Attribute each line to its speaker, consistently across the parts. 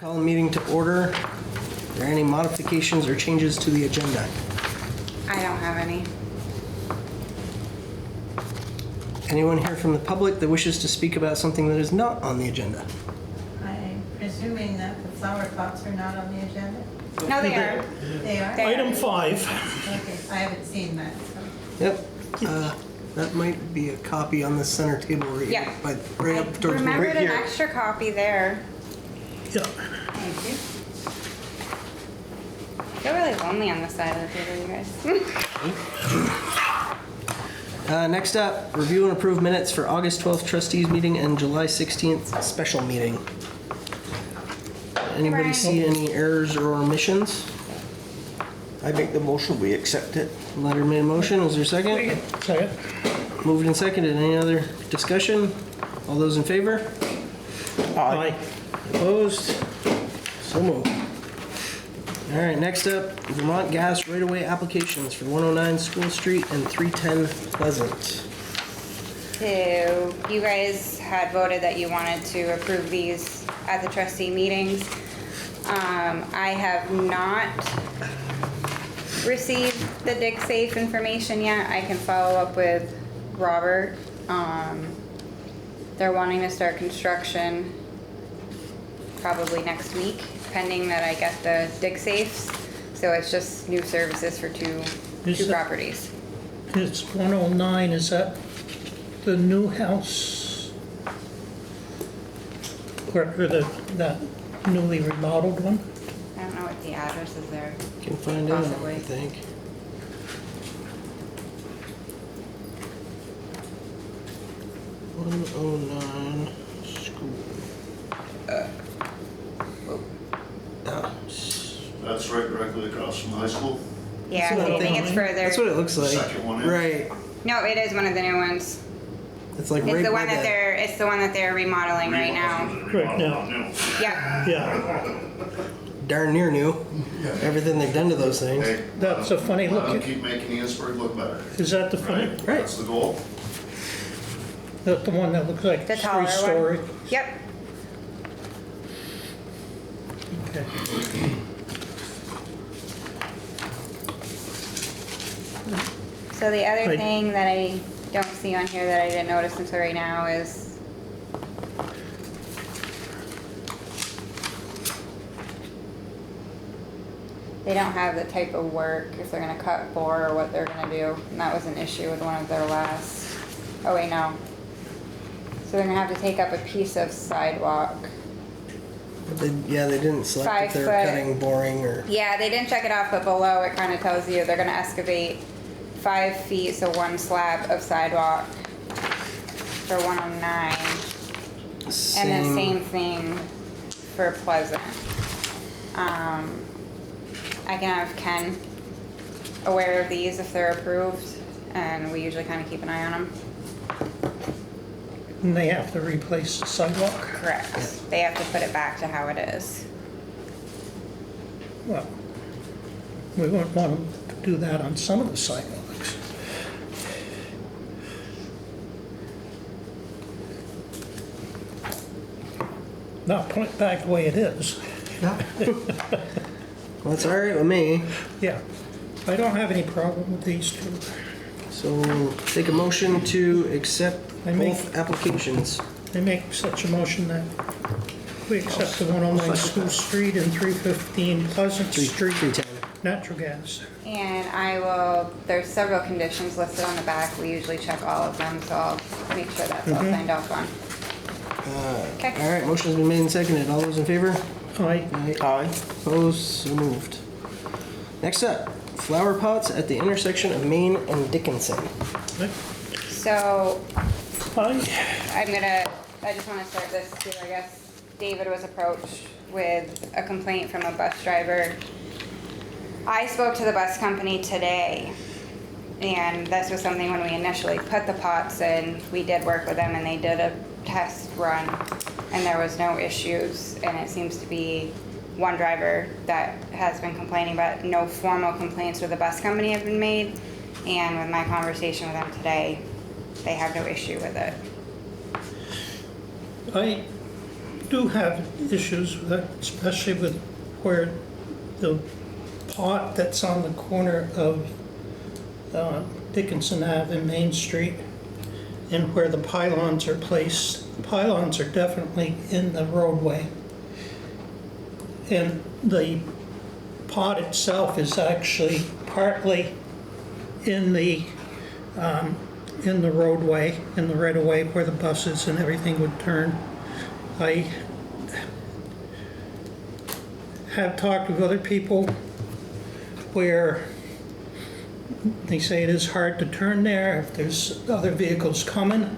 Speaker 1: Call the meeting to order. Are there any modifications or changes to the agenda?
Speaker 2: I don't have any.
Speaker 1: Anyone here from the public that wishes to speak about something that is not on the agenda?
Speaker 3: I'm presuming that the flower pots are not on the agenda?
Speaker 2: No, they are.
Speaker 3: They are?
Speaker 2: They-
Speaker 4: Item 5.
Speaker 3: Okay, I haven't seen that, so.
Speaker 1: Yep. That might be a copy on the center table right
Speaker 2: Yeah.
Speaker 1: here, but right up towards me.
Speaker 2: Remembered
Speaker 1: Right
Speaker 2: an
Speaker 1: here.
Speaker 2: extra copy there.
Speaker 4: Yeah.
Speaker 3: Thank you.
Speaker 2: I feel really lonely on this side of the table, you guys.
Speaker 1: Next up, review and approve minutes for August 12th trustees meeting and July 16th special meeting. Anybody
Speaker 2: Brian.
Speaker 1: see any errors or omissions?
Speaker 5: I make the motion, we accept it.
Speaker 1: Letter made a motion, is there a second?
Speaker 4: Second.
Speaker 1: Moved and seconded, any other discussion? All those in favor?
Speaker 4: Aye.
Speaker 1: Opposed? So moved. All right, next up, Vermont Gas right-of-way applications for 109 School Street and 310 Pleasant.
Speaker 2: So you guys had voted that you wanted to approve these at the trustee meetings. I have not received the dig safe information yet. I can follow up with Robert. They're wanting to start construction probably next week, pending that I get the dig safes. So it's just new services for two properties.
Speaker 4: It's 109, is that the new house? Or that newly remodeled one?
Speaker 2: I don't know what the address is there.
Speaker 1: Can find out,
Speaker 2: Possibly.
Speaker 1: I think. (109) school.
Speaker 6: That's right directly across from the high school.
Speaker 2: Yeah,
Speaker 1: That's what
Speaker 2: I
Speaker 1: I'm
Speaker 2: think it's
Speaker 1: thinking.
Speaker 2: further.
Speaker 1: That's what it looks like.
Speaker 6: Second one in.
Speaker 1: Right.
Speaker 2: No, it is one of the new ones.
Speaker 1: It's like
Speaker 2: It's
Speaker 1: right
Speaker 2: the
Speaker 1: by
Speaker 2: one that they're, it's the one that they're remodeling right now.
Speaker 4: Right now.
Speaker 2: Yeah,
Speaker 4: Yeah.
Speaker 1: darn near new. Everything they've done to those things.
Speaker 6: Hey,
Speaker 4: That's a funny
Speaker 6: let them
Speaker 4: look.
Speaker 6: keep making Enosburg look better.
Speaker 4: Is that the funny?
Speaker 6: Right?
Speaker 1: Right.
Speaker 6: That's the goal.
Speaker 4: That the one that looks like
Speaker 2: the taller
Speaker 4: three-story?
Speaker 2: one. Yep.
Speaker 4: Okay.
Speaker 2: So the other
Speaker 4: Right.
Speaker 2: thing that I don't see on here that I didn't notice until right now is they don't have the type of work, if they're gonna cut, bore, or what they're gonna do. And that was an issue with one of their last, oh wait, no. So they're gonna have to take up a piece of sidewalk.
Speaker 1: But they didn't select
Speaker 2: 5
Speaker 1: if they were
Speaker 2: foot.
Speaker 1: cutting, boring, or.
Speaker 2: Yeah, they didn't check it off, but below it kind of tells you they're gonna excavate 5 feet, so one slab of sidewalk for 109. And the same thing for Pleasant. I can have Ken aware of these if they're approved, and we usually kind of keep an eye on them.
Speaker 4: And they have to replace the sidewalk?
Speaker 2: Correct. They have to put it back to how it is.
Speaker 4: Well, we wouldn't want them to do that on some of the sidewalks. Now, point it back the way it is.
Speaker 1: Well, it's all right with me.
Speaker 4: Yeah, I don't have any problem with these two.
Speaker 1: So take a motion to accept
Speaker 4: I make-
Speaker 1: both applications.
Speaker 4: I make such a motion that we accept the 109 School Street and 315 Pleasant Street
Speaker 1: 310.
Speaker 4: natural gas.
Speaker 2: And I will, there's several conditions listed on the back. We usually check all of them, so I'll make sure that's all signed off on. Okay.
Speaker 1: All right, motion's been made and seconded. All those in favor?
Speaker 4: Aye.
Speaker 5: Aye.
Speaker 1: Opposed? So moved. Next up, flower pots at the intersection of Main and Dickinson.
Speaker 2: So
Speaker 4: Aye.
Speaker 2: I just want to start this too, I guess. David was approached with a complaint from a bus driver. I spoke to the bus company today, and this was something when we initially put the pots in, we did work with them and they did a test run and there was no issues, and it seems to be one driver that has been complaining, but no formal complaints with the bus company have been made. And with my conversation with them today, they have no issue with it.
Speaker 4: I do have issues with it, especially with where the pot that's on the corner of Dickinson Ave and Main Street and where the pylons are placed. The pylons are definitely in the roadway. And the pot itself is actually partly in the roadway, in the right-of-way where the buses and everything would turn. I have talked with other people where they say it is hard to turn there if there's other vehicles coming.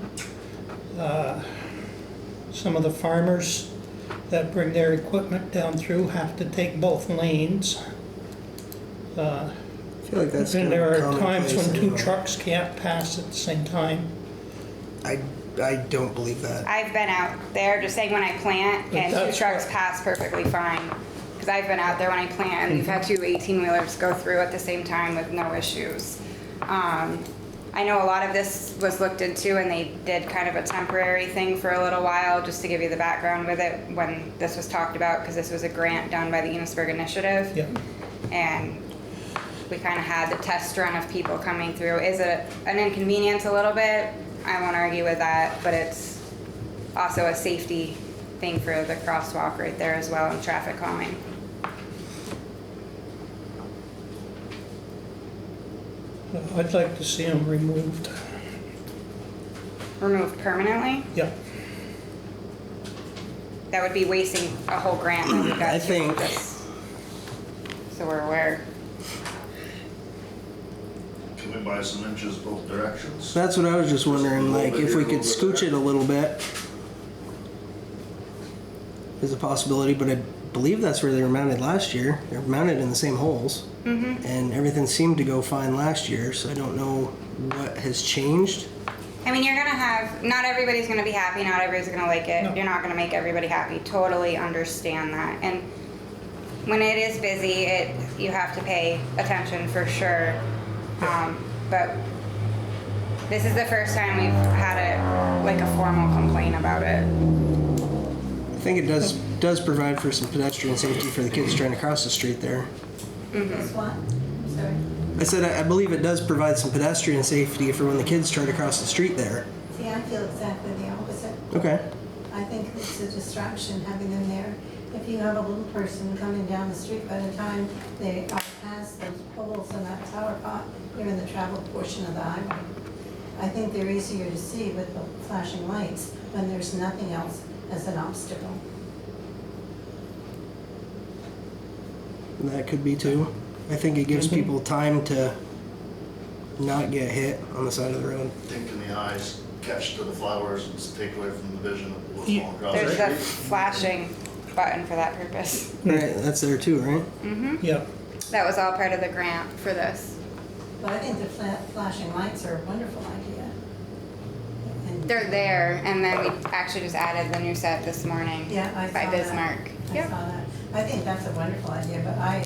Speaker 4: Some of the farmers that bring their equipment down through have to take both lanes.
Speaker 1: I feel like that's
Speaker 4: And
Speaker 1: kind of
Speaker 4: there
Speaker 1: a
Speaker 4: are times
Speaker 1: commonplace
Speaker 4: when two
Speaker 1: anyway.
Speaker 4: trucks can't pass at the same time.
Speaker 1: I don't believe that.
Speaker 2: I've been out there, just saying when I plant
Speaker 4: But
Speaker 2: and two
Speaker 4: that's
Speaker 2: trucks
Speaker 4: what-
Speaker 2: pass perfectly fine. Because I've been out there when I plant and we've had two 18-wheelers go through at the same time with no issues. I know a lot of this was looked into and they did kind of a temporary thing for a little while, just to give you the background with it when this was talked about, because this was a grant done by the Enosburg Initiative.
Speaker 4: Yeah.
Speaker 2: And we kind of had the test run of people coming through. Is it an inconvenience a little bit? I won't argue with that, but it's also a safety thing for the crosswalk right there as well and traffic calming.
Speaker 4: I'd like to see them removed.
Speaker 2: Removed permanently?
Speaker 4: Yeah.
Speaker 2: That would be wasting a whole grant that we got.
Speaker 1: I
Speaker 2: to
Speaker 1: think-
Speaker 2: just- So we're aware.
Speaker 6: Can we buy some inches both directions?
Speaker 1: That's what I was just wondering,
Speaker 6: Just a little
Speaker 1: like,
Speaker 6: bit
Speaker 1: if
Speaker 6: here,
Speaker 1: we
Speaker 6: a
Speaker 1: could
Speaker 6: little bit
Speaker 1: scooch
Speaker 6: there.
Speaker 1: it a little bit. Is a possibility, but I believe that's where they were mounted last year. They're mounted in the same holes. And everything seemed to go fine last year, so I don't know what has changed.
Speaker 2: I mean, you're gonna have, not everybody's gonna be happy, not everybody's gonna like it.
Speaker 4: No.
Speaker 2: You're not gonna make everybody happy. Totally understand that. And when it is busy, you have to pay attention for sure. But this is the first time we've had like a formal complaint about it.
Speaker 1: I think it does provide for some pedestrian safety for the kids trying to cross the street there.
Speaker 3: Guess what? I'm sorry.
Speaker 1: I said I believe it does provide some pedestrian safety for when the kids try to cross the street there.
Speaker 3: See, I feel exactly the opposite.
Speaker 1: Okay.
Speaker 3: I think it's a distraction having them there. If you have a little person coming down the street, by the time they are past those poles and that tower pot, you're in the travel portion of the highway. I think they're easier to see with the flashing lights when there's nothing else as an obstacle.
Speaker 1: That could be too. I think it gives people time to not get hit on the side of the road.
Speaker 6: Think in the eyes, catch to the flowers and take away from the vision of what's
Speaker 4: Yeah.
Speaker 6: going across
Speaker 2: There's
Speaker 6: the
Speaker 2: a
Speaker 6: street.
Speaker 2: flashing button for that purpose.
Speaker 1: Right, that's there too, right?
Speaker 4: Yeah.
Speaker 2: That was all part of the grant for this.
Speaker 3: But I think the flashing lights are a wonderful idea. And-
Speaker 2: They're there, and then we actually just added the new set this morning
Speaker 3: Yeah, I saw
Speaker 2: by
Speaker 3: that.
Speaker 2: Bismarck.
Speaker 3: I
Speaker 2: Yep.
Speaker 3: saw that. I think that's a wonderful idea, but I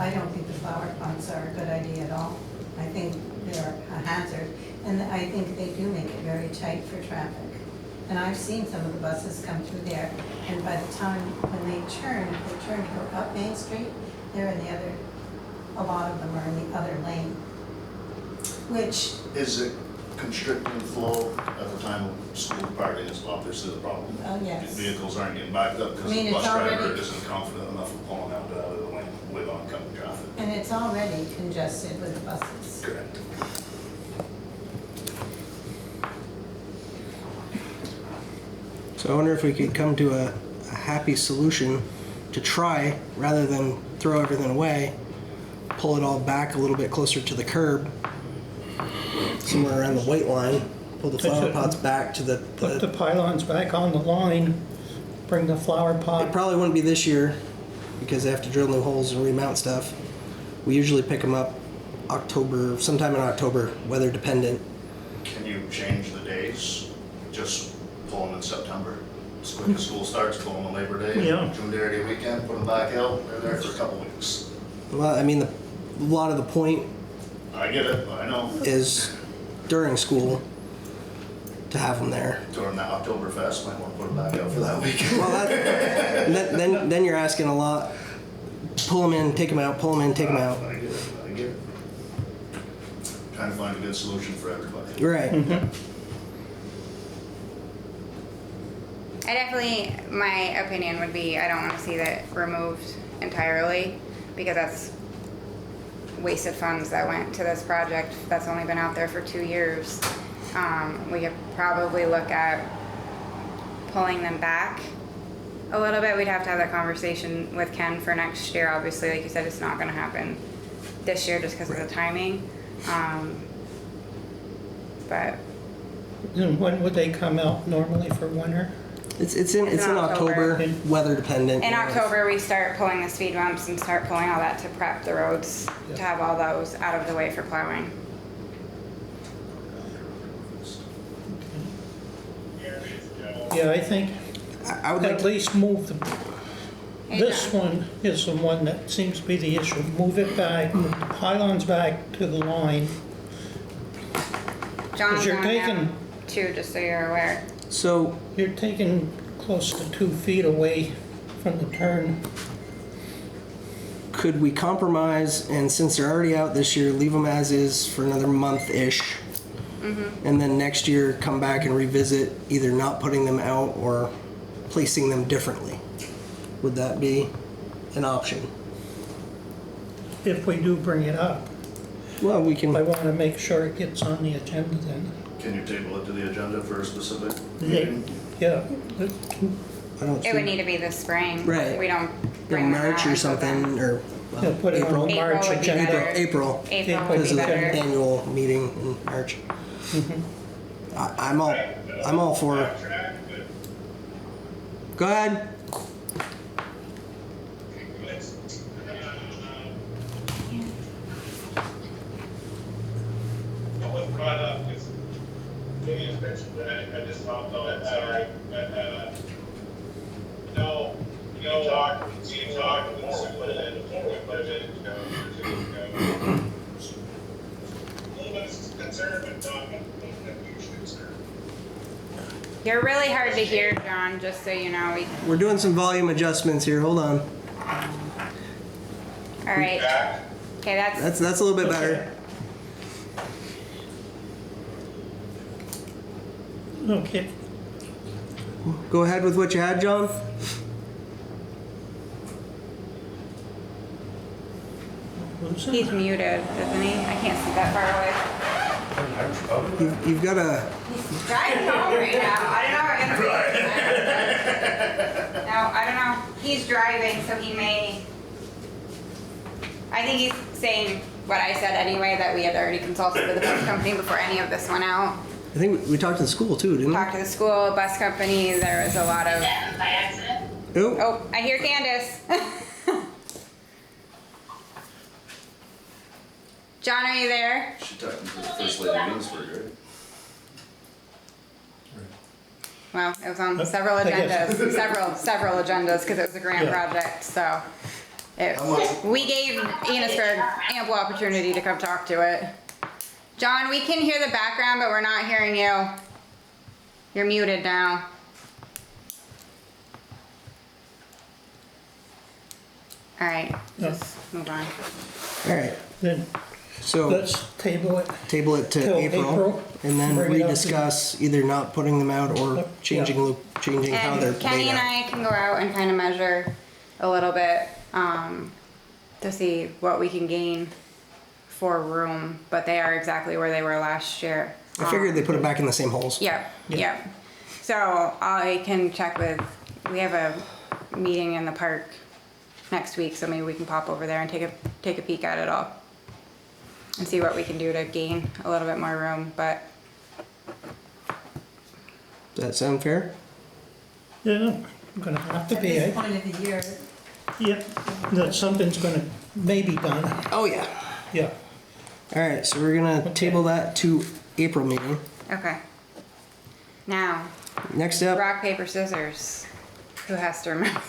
Speaker 3: don't think the flower pots are a good idea at all. I think they're a hazard, and I think they do make it very tight for traffic. And I've seen some of the buses come through there, and by the time when they turn, if they turn to go up Main Street, they're in the other, a lot of them are in the other lane. Which,
Speaker 6: Is it constricting flow at the time of school parking is obviously the problem?
Speaker 3: Oh, yes.
Speaker 6: Vehicles aren't getting backed up because
Speaker 3: I mean,
Speaker 6: the bus
Speaker 3: it's
Speaker 6: driver
Speaker 3: already-
Speaker 6: isn't confident enough of pulling out of the lane with oncoming traffic.
Speaker 3: and it's already congested with the buses.
Speaker 6: Correct.
Speaker 1: So I wonder if we could come to a happy solution to try, rather than throw everything away, pull it all back a little bit closer to the curb, somewhere around the white line, pull the flower pots back to
Speaker 4: Put the pylons back on the line, bring the flower
Speaker 1: It
Speaker 4: pot.
Speaker 1: probably wouldn't be this year because they have to drill new holes and remount stuff. We usually pick them up October, sometime in October, weather dependent.
Speaker 6: Can you change the days? Just pull them in September? As quick as school starts, pull them on Labor Day,
Speaker 4: Yeah.
Speaker 6: June Day weekend, put them back out, they're there for a couple weeks.
Speaker 1: Well, I mean, a lot of the point
Speaker 6: I get it, I know.
Speaker 1: is during school to have them there.
Speaker 6: During that Oktoberfest, might want to put it back out for that weekend.
Speaker 1: Well, then you're asking a lot. Pull them in, take them out, pull them in, take them out.
Speaker 6: I get it. Trying to find a good solution for everybody.
Speaker 1: Right.
Speaker 2: I definitely, my opinion would be, I don't want to see that removed entirely, because that's wasted funds that went to this project that's only been out there for 2 years. We could probably look at pulling them back a little bit. We'd have to have that conversation with Ken for next year. Obviously, like you said, it's not going to happen this year just because of the timing. But
Speaker 4: And when would they come out normally for winter?
Speaker 1: It's in October,
Speaker 2: October.
Speaker 1: weather dependent.
Speaker 2: in
Speaker 1: you know.
Speaker 2: October, we start pulling the speed bumps and start pulling all that to prep the roads, to have all those out of the way for plowing.
Speaker 4: Yeah, I think
Speaker 1: I would like
Speaker 4: at
Speaker 1: to,
Speaker 4: least move this one is the one that seems to be the issue. Move it back, move the pylons back to the line.
Speaker 2: John's
Speaker 4: you're
Speaker 2: on now
Speaker 4: taking-
Speaker 2: too, just so you're aware.
Speaker 1: so
Speaker 4: You're taking close to 2 feet away from the turn.
Speaker 1: could we compromise, and since they're already out this year, leave them as is for another month-ish? And then next year, come back and revisit either not putting them out or placing them differently. Would that be an option?
Speaker 4: If we do bring it up,
Speaker 1: Well, we
Speaker 4: I
Speaker 1: can,
Speaker 4: want to make sure it gets on the agenda then.
Speaker 6: Can you table it to the agenda for a specific
Speaker 4: Yeah,
Speaker 6: meeting?
Speaker 4: yeah,
Speaker 1: I don't
Speaker 2: It would
Speaker 1: see,
Speaker 2: need to be this spring.
Speaker 1: Right.
Speaker 2: We don't
Speaker 1: in
Speaker 2: bring them
Speaker 1: March
Speaker 2: out
Speaker 1: or
Speaker 2: until
Speaker 1: something,
Speaker 2: then.
Speaker 1: or well,
Speaker 4: yeah, put it on
Speaker 1: April.
Speaker 4: the
Speaker 2: April
Speaker 4: March
Speaker 2: would be
Speaker 4: agenda.
Speaker 2: better.
Speaker 1: April,
Speaker 2: April would
Speaker 1: because
Speaker 2: be
Speaker 1: of the
Speaker 2: better.
Speaker 1: annual meeting in March. I'm all for it. Go ahead.
Speaker 7: What was brought up is, maybe it's mentioned, but I just hopped on, sorry, but, no, you talked with the superintendent before we budgeted, years ago. A little bit of concern, but not a huge concern.
Speaker 2: You're really hard to hear, John, just so you know.
Speaker 1: We're doing some volume adjustments here. Hold on.
Speaker 2: All right.
Speaker 7: Back,
Speaker 2: Okay, that's
Speaker 1: That's a little bit better.
Speaker 4: Okay,
Speaker 1: Go ahead with what you had, John.
Speaker 4: who's
Speaker 2: he's
Speaker 4: that?
Speaker 2: muted, isn't he? I can't see that far away.
Speaker 1: You've got a.
Speaker 2: He's driving home right now. I don't know. No, I don't know. He's driving, so he may. I think he's saying what I said anyway, that we had already consulted with the bus company before any of this went out.
Speaker 1: I think we talked to the school too, didn't we?
Speaker 2: Talked to the school, bus company. There was a lot of.
Speaker 7: by accident.
Speaker 1: Oh,
Speaker 2: Oh, I hear Candace. John, are you there?
Speaker 6: She technically the first lady of Enosburg, right?
Speaker 2: Well, it was on several
Speaker 4: I guess.
Speaker 2: agendas, several agendas, because it was a grant
Speaker 4: Yeah.
Speaker 2: project, so. We gave Enosburg ample opportunity to come talk to it. John, we can hear the background, but we're not hearing you. You're muted now. All right, just move on.
Speaker 1: all right.
Speaker 4: Then
Speaker 1: So
Speaker 4: let's table it.
Speaker 1: table it to
Speaker 4: Till
Speaker 1: April,
Speaker 4: April.
Speaker 1: and then
Speaker 4: Bring it up
Speaker 1: rediscuss either not putting them out or
Speaker 4: Yep.
Speaker 1: changing how they're
Speaker 2: And Kenny
Speaker 1: laid
Speaker 2: and
Speaker 1: out.
Speaker 2: I can go out and kind of measure a little bit, to see what we can gain for room, but they are exactly where they were last year.
Speaker 1: I figured they put it back in the same holes.
Speaker 2: Yep, yep. So I can check with, we have a meeting in the park next week, so maybe we can pop over there and take a peek at it all. And see what we can do to gain a little bit more room, but
Speaker 1: Does that sound fair?
Speaker 4: Yeah, I'm gonna have to
Speaker 3: At
Speaker 4: be,
Speaker 3: this point of the year,
Speaker 4: yeah, that something's gonna maybe done,
Speaker 1: Oh yeah.
Speaker 4: yeah.
Speaker 1: All right, so we're gonna table that to April meeting.
Speaker 2: okay. Now,
Speaker 1: Next up,
Speaker 2: rock, paper, scissors. Who has to remember?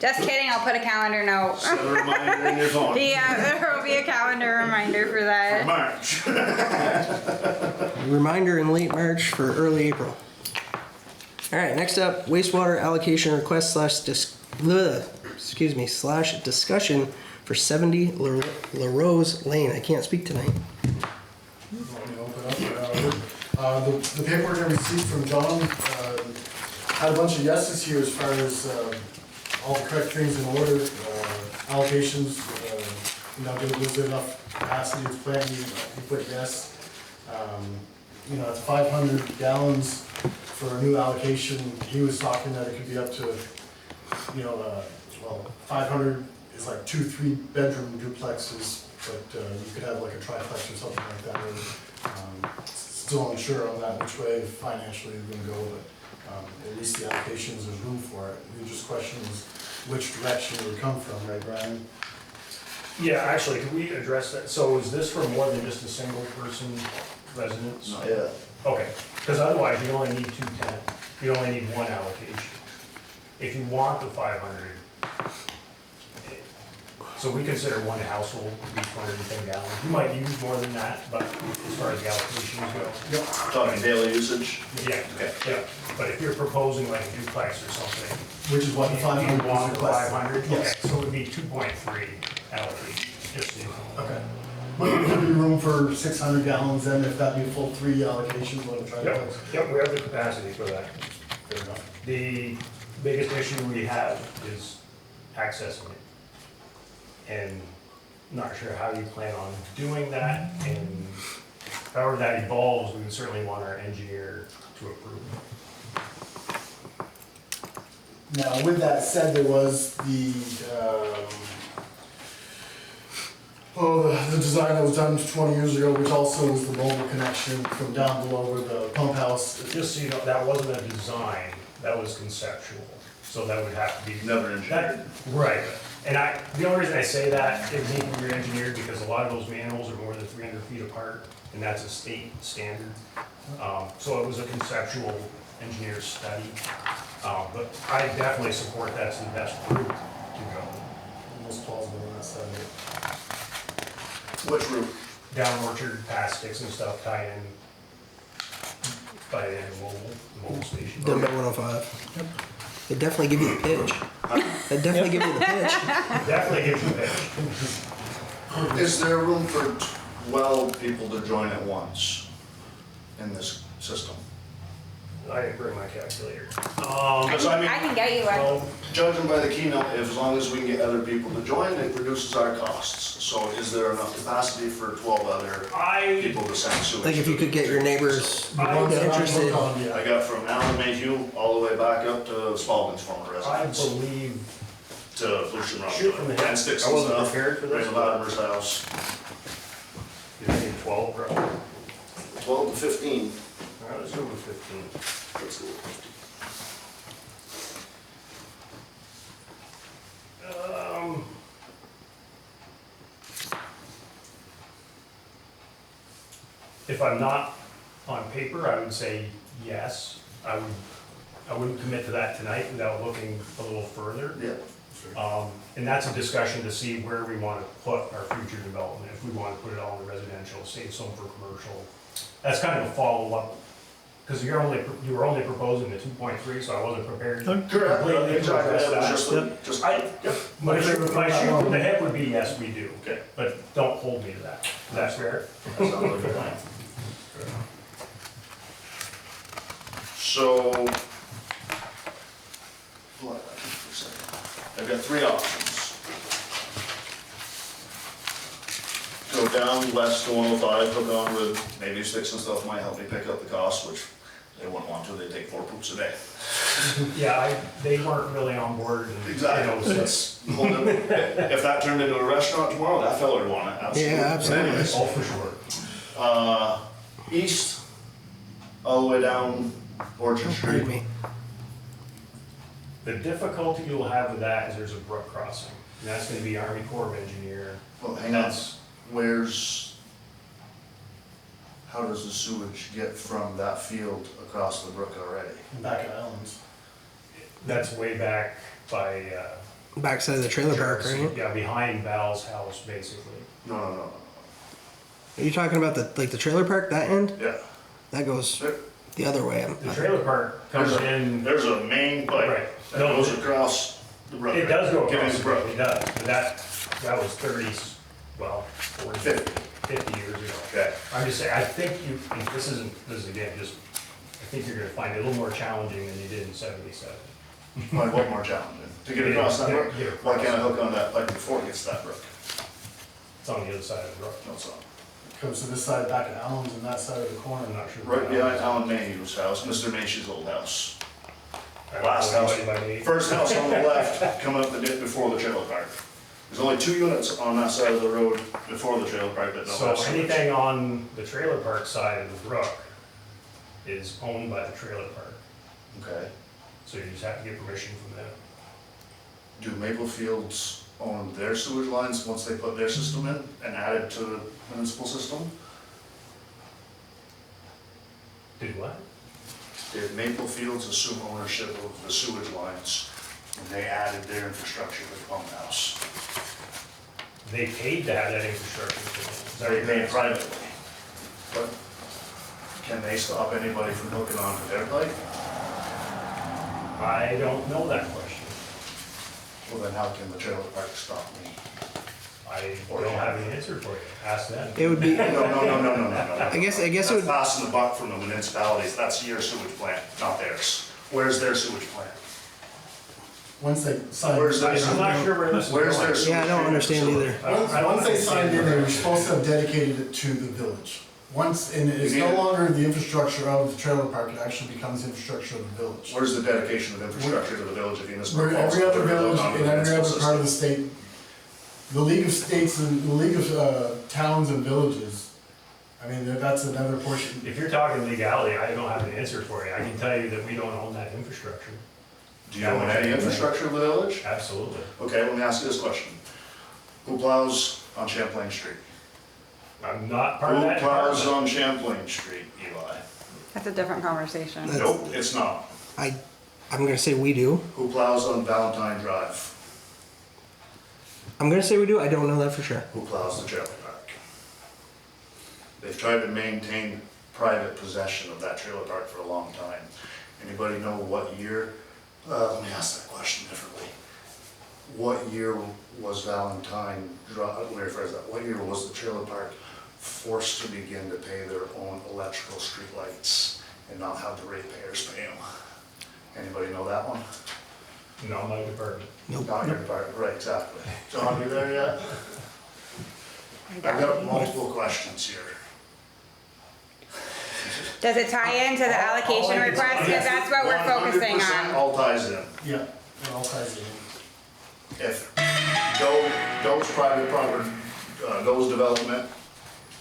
Speaker 2: Just kidding, I'll put a calendar note.
Speaker 6: Set a reminder in your phone.
Speaker 2: Yeah, there will be a calendar reminder for that.
Speaker 6: March.
Speaker 1: Reminder in late March for early April. All right, next up, wastewater allocation request slash discussion for 70 LaRose Lane. I can't speak tonight.
Speaker 8: The paperwork I received from John had a bunch of yeses here as far as all the correct things in order, allocations, was there enough capacity to plant, he put yes. It's 500 gallons for a new allocation. He was talking that it could be up to, 500 is like 2-3 bedroom duplexes, but you could have like a triplex or something like that. Still unsure on that, which way financially we're gonna go, but at least the allocations, there's room for it. The just question is which direction it would come from, right, Brian?
Speaker 9: Yeah, actually, can we address that? So is this for more than just a single person residence?
Speaker 6: Not yet.
Speaker 9: Okay, because otherwise you only need 2 tenants. You only need 1 allocation. If you want the 500, so we consider 1 household to be 210 gallons. You might use more than that, but as far as the allocations go.
Speaker 6: Talking daily usage?
Speaker 9: Yeah,
Speaker 6: Okay.
Speaker 9: yeah. But if you're proposing like a duplex or something,
Speaker 8: Which is what the
Speaker 9: you
Speaker 8: 500
Speaker 9: want
Speaker 8: is
Speaker 9: the
Speaker 8: requested.
Speaker 9: 500?
Speaker 8: Yes.
Speaker 9: Okay, so it would be 2.3 allocation, just so you know.
Speaker 8: Okay. But there could be room for 600 gallons then, if that'd be a full 3 allocations on a triplex?
Speaker 9: Yep, we have the capacity for that.
Speaker 8: Fair enough.
Speaker 9: The biggest issue we have is accessing it. And not sure how you plan on doing that, and however that evolves, we would certainly want our engineer to approve.
Speaker 8: Now, with that said, there was the design that was done 20 years ago, which also was the mobile connection from down below where the pump house.
Speaker 9: Just so you know, that wasn't a design, that was conceptual, so that would have to be.
Speaker 6: Never engineered.
Speaker 9: Right, and the only reason I say that, it needs to be engineered because a lot of those manholes are more than 300 feet apart, and that's a state standard. So it was a conceptual engineer study, but I definitely support that's the best route to go.
Speaker 8: Most plausible on that side.
Speaker 6: Which route?
Speaker 9: Down Orchard, past sticks and stuff, tie in by the end of the mobile station.
Speaker 1: Done by 105. Yep. They definitely give you the pitch. They definitely give you the pitch.
Speaker 9: Definitely gives you a pitch.
Speaker 6: Is there room for 12 people to join at once in this system?
Speaker 9: I didn't bring my calculator.
Speaker 6: Because I mean,
Speaker 2: I can get you one.
Speaker 9: Well,
Speaker 6: judging by the keynote, as long as we can get other people to join, it reduces our costs. So is there enough capacity for 12 other people to send sewage?
Speaker 1: Like if you could get your neighbors interested.
Speaker 6: I got from Alan Mayhew all the way back up to Spalding's former
Speaker 9: I
Speaker 6: residence,
Speaker 9: believe,
Speaker 6: to Lucian Road.
Speaker 9: shoot from the hip,
Speaker 6: And sticks
Speaker 9: I
Speaker 6: and
Speaker 9: wasn't
Speaker 6: stuff,
Speaker 9: prepared for
Speaker 6: right
Speaker 9: this.
Speaker 6: to Latimer's house.
Speaker 9: You need 12, bro.
Speaker 6: 12 to 15.
Speaker 9: All right, let's go with 15.
Speaker 6: Let's go with 15.
Speaker 9: If I'm not on paper, I would say yes. I wouldn't commit to that tonight without looking a little further.
Speaker 6: Yeah.
Speaker 9: And that's a discussion to see where we want to put our future development, if we want to put it all in the residential, save some for commercial. That's kind of a follow-up, because you were only proposing the 2.3, so I wasn't prepared.
Speaker 6: Correct.
Speaker 9: completely to address that.
Speaker 6: Just,
Speaker 9: My shoot from the hip would be yes, we do.
Speaker 6: Okay.
Speaker 9: But don't hold me to that. Is that fair?
Speaker 6: That sounds like a plan. So, I've got 3 options. Go down west to 105, hook on with maybe sticks and stuff might help me pick up the cost, which they wouldn't want to, they take 4 poops a day.
Speaker 9: Yeah, they weren't really on board. And,
Speaker 6: Exactly.
Speaker 9: You know,
Speaker 6: It's, if that turned into a restaurant tomorrow, that fella would want it, absolutely.
Speaker 1: Yeah, absolutely.
Speaker 6: But anyways,
Speaker 9: all for sure.
Speaker 6: east, all the way down Orchard
Speaker 1: Pardon
Speaker 6: Street.
Speaker 1: me.
Speaker 9: The difficulty you'll have with that is there's a brook crossing. And that's going to be Army Corps of Engineer.
Speaker 6: Well, hang on, how does the sewage get from that field across the brook already?
Speaker 8: Back at Allen's.
Speaker 9: That's way back by
Speaker 1: backside of the trailer park, right?
Speaker 9: Yeah, behind Val's house, basically.
Speaker 6: No.
Speaker 1: Are you talking about the trailer park, that end?
Speaker 6: Yeah.
Speaker 1: That goes
Speaker 6: There-
Speaker 1: the other way.
Speaker 9: The trailer park comes in,
Speaker 6: There's a main pipe
Speaker 9: Right.
Speaker 6: that
Speaker 9: No,
Speaker 6: goes
Speaker 9: it-
Speaker 6: across the road.
Speaker 9: it does go
Speaker 6: Giving
Speaker 9: across
Speaker 6: the
Speaker 9: the road,
Speaker 6: brook.
Speaker 9: it does, but that was 30s, well, 40, 50 years ago.
Speaker 6: Okay.
Speaker 9: I'm just saying, I think this is again, just, I think you're gonna find it a little more challenging than you did in 77.
Speaker 6: Might what more challenging? To get across that brook?
Speaker 9: Get
Speaker 6: Why
Speaker 9: across.
Speaker 6: can't I hook on that pipe before it gets to that brook?
Speaker 9: It's on the other side of the road.
Speaker 6: No, it's not.
Speaker 8: Comes to this side back at Allen's and that side of the corner.
Speaker 9: I'm not sure.
Speaker 6: Right behind Alan Mayhew's house, Mr. Macy's old house.
Speaker 9: I don't know
Speaker 6: Last house,
Speaker 9: anybody by name.
Speaker 6: first house on the left, coming up the dip before the trailer park. There's only 2 units on that side of the road before the trailer park that don't
Speaker 9: So
Speaker 6: have sewage.
Speaker 9: anything on the trailer park side of the brook is owned by the trailer park.
Speaker 6: Okay.
Speaker 9: So you just have to get permission from them.
Speaker 6: Do Maple Fields own their sewage lines once they put their system in and add it to the municipal system?
Speaker 9: Did what?
Speaker 6: Did Maple Fields assume ownership of the sewage lines when they added their infrastructure to the pump house?
Speaker 9: They paid to have that infrastructure. Is that
Speaker 6: They
Speaker 9: what
Speaker 6: pay
Speaker 9: you're
Speaker 6: privately. But can they stop anybody from hooking onto their pipe?
Speaker 9: asking? I don't know that question.
Speaker 6: Well, then how can the trailer park stop me?
Speaker 9: I don't have an answer for you. Ask them.
Speaker 1: It would be.
Speaker 6: No.
Speaker 1: I guess it
Speaker 6: That's
Speaker 1: would.
Speaker 6: passing the buck from the municipalities, that's your sewage plant, not theirs. Where's their sewage plant?
Speaker 8: Once they signed.
Speaker 6: Where's their
Speaker 9: I'm not sure where this is
Speaker 6: Where's
Speaker 9: going.
Speaker 6: their sewage?
Speaker 1: Yeah, I don't
Speaker 6: treatment
Speaker 1: understand
Speaker 6: facility?
Speaker 1: either.
Speaker 8: Once they signed in, they were supposed to have dedicated it to the village. Once, and it's no
Speaker 6: Yeah.
Speaker 8: longer the infrastructure of the trailer park, it actually becomes infrastructure of the village.
Speaker 6: Where's the dedication of infrastructure to the village of Enosburg?
Speaker 8: Where every other village in every other part of the state, the League of States and the League of Towns and Villages, I mean, that's another portion.
Speaker 9: If you're talking legality, I don't have an answer for you. I can tell you that we don't own that infrastructure.
Speaker 6: Do you own any infrastructure of the village?
Speaker 9: Absolutely.
Speaker 6: Okay, let me ask you this question. Who plows on Champlain Street?
Speaker 9: I'm not part of
Speaker 6: Who
Speaker 9: that
Speaker 6: plows
Speaker 9: department.
Speaker 6: on Champlain Street, Eli?
Speaker 2: That's a different conversation.
Speaker 1: That's-
Speaker 6: Nope, it's not.
Speaker 1: I'm gonna say we do.
Speaker 6: Who plows on Valentine Drive?
Speaker 1: I'm gonna say we do. I don't know that for sure.
Speaker 6: Who plows the trailer park? They've tried to maintain private possession of that trailer park for a long time. Anybody know what year? Let me ask that question differently. What year was Valentine Drive, let me rephrase that, what year was the trailer park forced to begin to pay their own electrical streetlights and not have the ratepayers pay them? Anybody know that one?
Speaker 9: Not my department.
Speaker 1: Nope.
Speaker 6: Not your department, right, exactly. John, you there yet? I've got multiple questions here.
Speaker 2: Does it tie into the allocation request? Because that's what we're focusing
Speaker 6: 100%
Speaker 2: on.
Speaker 6: all ties in.
Speaker 8: Yeah, it all ties in.
Speaker 6: If Doe's private property, Doe's development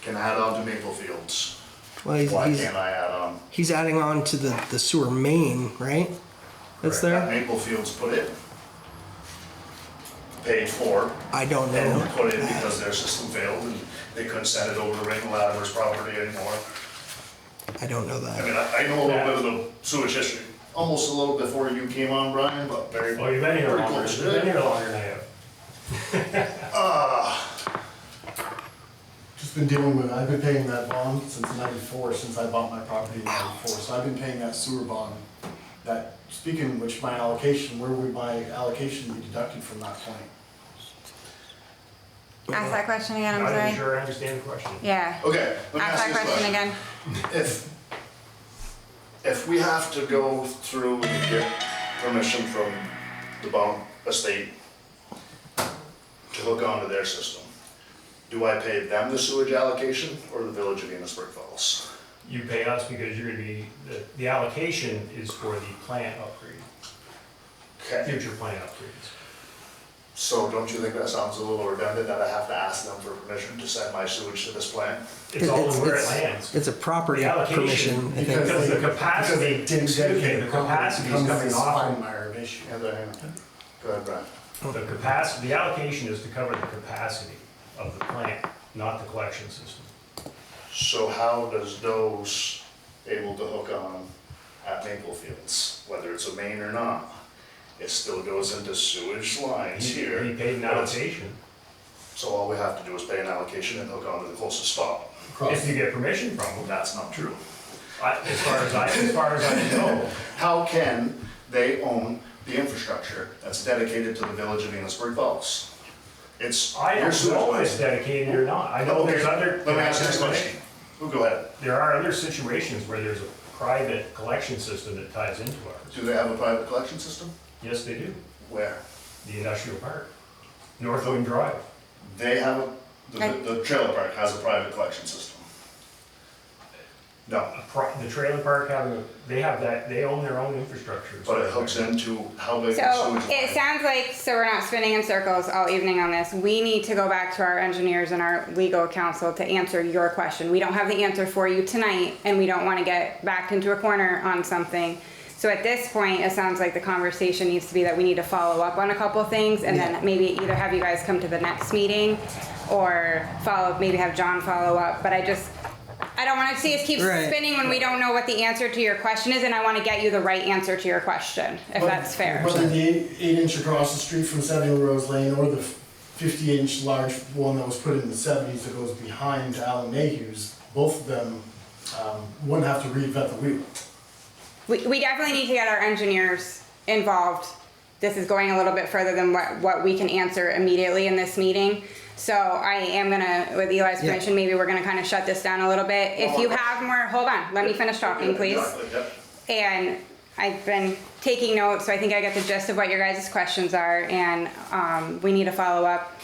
Speaker 6: can add on to Maple Fields,
Speaker 1: Well,
Speaker 6: why
Speaker 1: he's
Speaker 6: can't I add on?
Speaker 1: he's adding on to the sewer main, right? That's
Speaker 6: That
Speaker 1: there.
Speaker 6: Maple Fields put in? Paid for,
Speaker 1: I don't
Speaker 6: and
Speaker 1: know.
Speaker 6: put in because their system failed and they couldn't send it over to Ray Latimer's property anymore.
Speaker 1: I don't know
Speaker 6: I
Speaker 1: that.
Speaker 6: mean, I know a little bit of the sewage history, almost a little before you came on, Brian, but very,
Speaker 9: Well, you've been here
Speaker 6: pretty
Speaker 9: longer.
Speaker 6: close.
Speaker 9: You've been here longer than I have.
Speaker 8: Just been dealing with, I've been paying that bond since '94, since I bought my property in '94, so I've been paying that sewer bond. That, speaking of which, my allocation, where would my allocation be deducted from that point?
Speaker 2: Ask that question again, I'm
Speaker 9: Not even
Speaker 2: sorry.
Speaker 9: sure I understand the question.
Speaker 2: Yeah.
Speaker 6: Okay, let me
Speaker 2: Ask
Speaker 6: ask
Speaker 2: that
Speaker 6: you this
Speaker 2: question
Speaker 6: question.
Speaker 2: again.
Speaker 6: If we have to go through and get permission from the Bond estate to hook onto their system, do I pay them the sewage allocation or the village of Enosburg Falls?
Speaker 9: You pay us because you're gonna be, the allocation is for the plant upgrade,
Speaker 6: Okay,
Speaker 9: future plant upgrades.
Speaker 6: so don't you think that sounds a little redundant that I have to ask them for permission to send my sewage to this plant?
Speaker 9: It's all in where it lands.
Speaker 1: It's a property
Speaker 9: The allocation,
Speaker 1: permission. I think.
Speaker 9: because the capacity,
Speaker 8: Because they didn't
Speaker 9: excuse me,
Speaker 8: dedicate
Speaker 9: the
Speaker 8: the property,
Speaker 9: capacity is
Speaker 8: becomes
Speaker 9: coming
Speaker 8: this
Speaker 9: off.
Speaker 8: quagmire of issue.
Speaker 6: Go ahead, Brian.
Speaker 9: The capacity, the allocation is to cover the capacity of the plant, not the collection system.
Speaker 6: So how does Doe's able to hook on at Maple Fields, whether it's a main or not? It still goes into sewage lines
Speaker 9: He
Speaker 6: here.
Speaker 9: paid an
Speaker 6: but it's-
Speaker 9: allocation.
Speaker 6: So all we have to do is pay an allocation and hook onto the closest spot.
Speaker 9: If you get permission from them,
Speaker 6: That's not true.
Speaker 9: as far as I know.
Speaker 6: How can they own the infrastructure that's dedicated to the village of Enosburg Village? It's
Speaker 9: I
Speaker 6: your
Speaker 9: don't
Speaker 6: sewage
Speaker 9: know if
Speaker 6: line.
Speaker 9: it's dedicated or not. I know
Speaker 6: Okay,
Speaker 9: there's other.
Speaker 6: Let me ask you this question. Go ahead.
Speaker 9: There are other situations where there's a private collection system that ties into ours.
Speaker 6: Do they have a private collection system?
Speaker 9: Yes, they do.
Speaker 6: Where?
Speaker 9: The industrial park, Northwind Drive.
Speaker 6: They have the trailer park has a private collection system. No,
Speaker 9: The trailer park they own their own infrastructure.
Speaker 6: but it hooks into how big the
Speaker 2: So
Speaker 6: sewage
Speaker 2: it
Speaker 6: line?
Speaker 2: sounds like, so we're not spinning in circles all evening on this. We need to go back to our engineers and our legal counsel to answer your question. We don't have the answer for you tonight, and we don't want to get backed into a corner on something. So at this point, it sounds like the conversation needs to be that we need to follow up on a couple things, and then maybe either have you guys come to the next meeting, or maybe have John follow up. But I don't want to see us keep
Speaker 1: Right.
Speaker 2: spinning when we don't know what the answer to your question is, and I want to get you the right answer to your question, if that's fair.
Speaker 8: Whether the 8-inch across the street from 70 Rose Lane or the 50-inch large one that was put in the 70s that goes behind Alan Mayhew's, both of them wouldn't have to reinvent the wheel.
Speaker 2: We definitely need to get our engineers involved. This is going a little bit further than what we can answer immediately in this meeting. So I am gonna, with Eli's permission, maybe we're gonna kind of shut this down a little bit. If you have more, hold on, let me finish talking, please.
Speaker 6: Yep.
Speaker 2: And I've been taking notes, so I think I get the gist of what your guys' questions are, and we need to follow up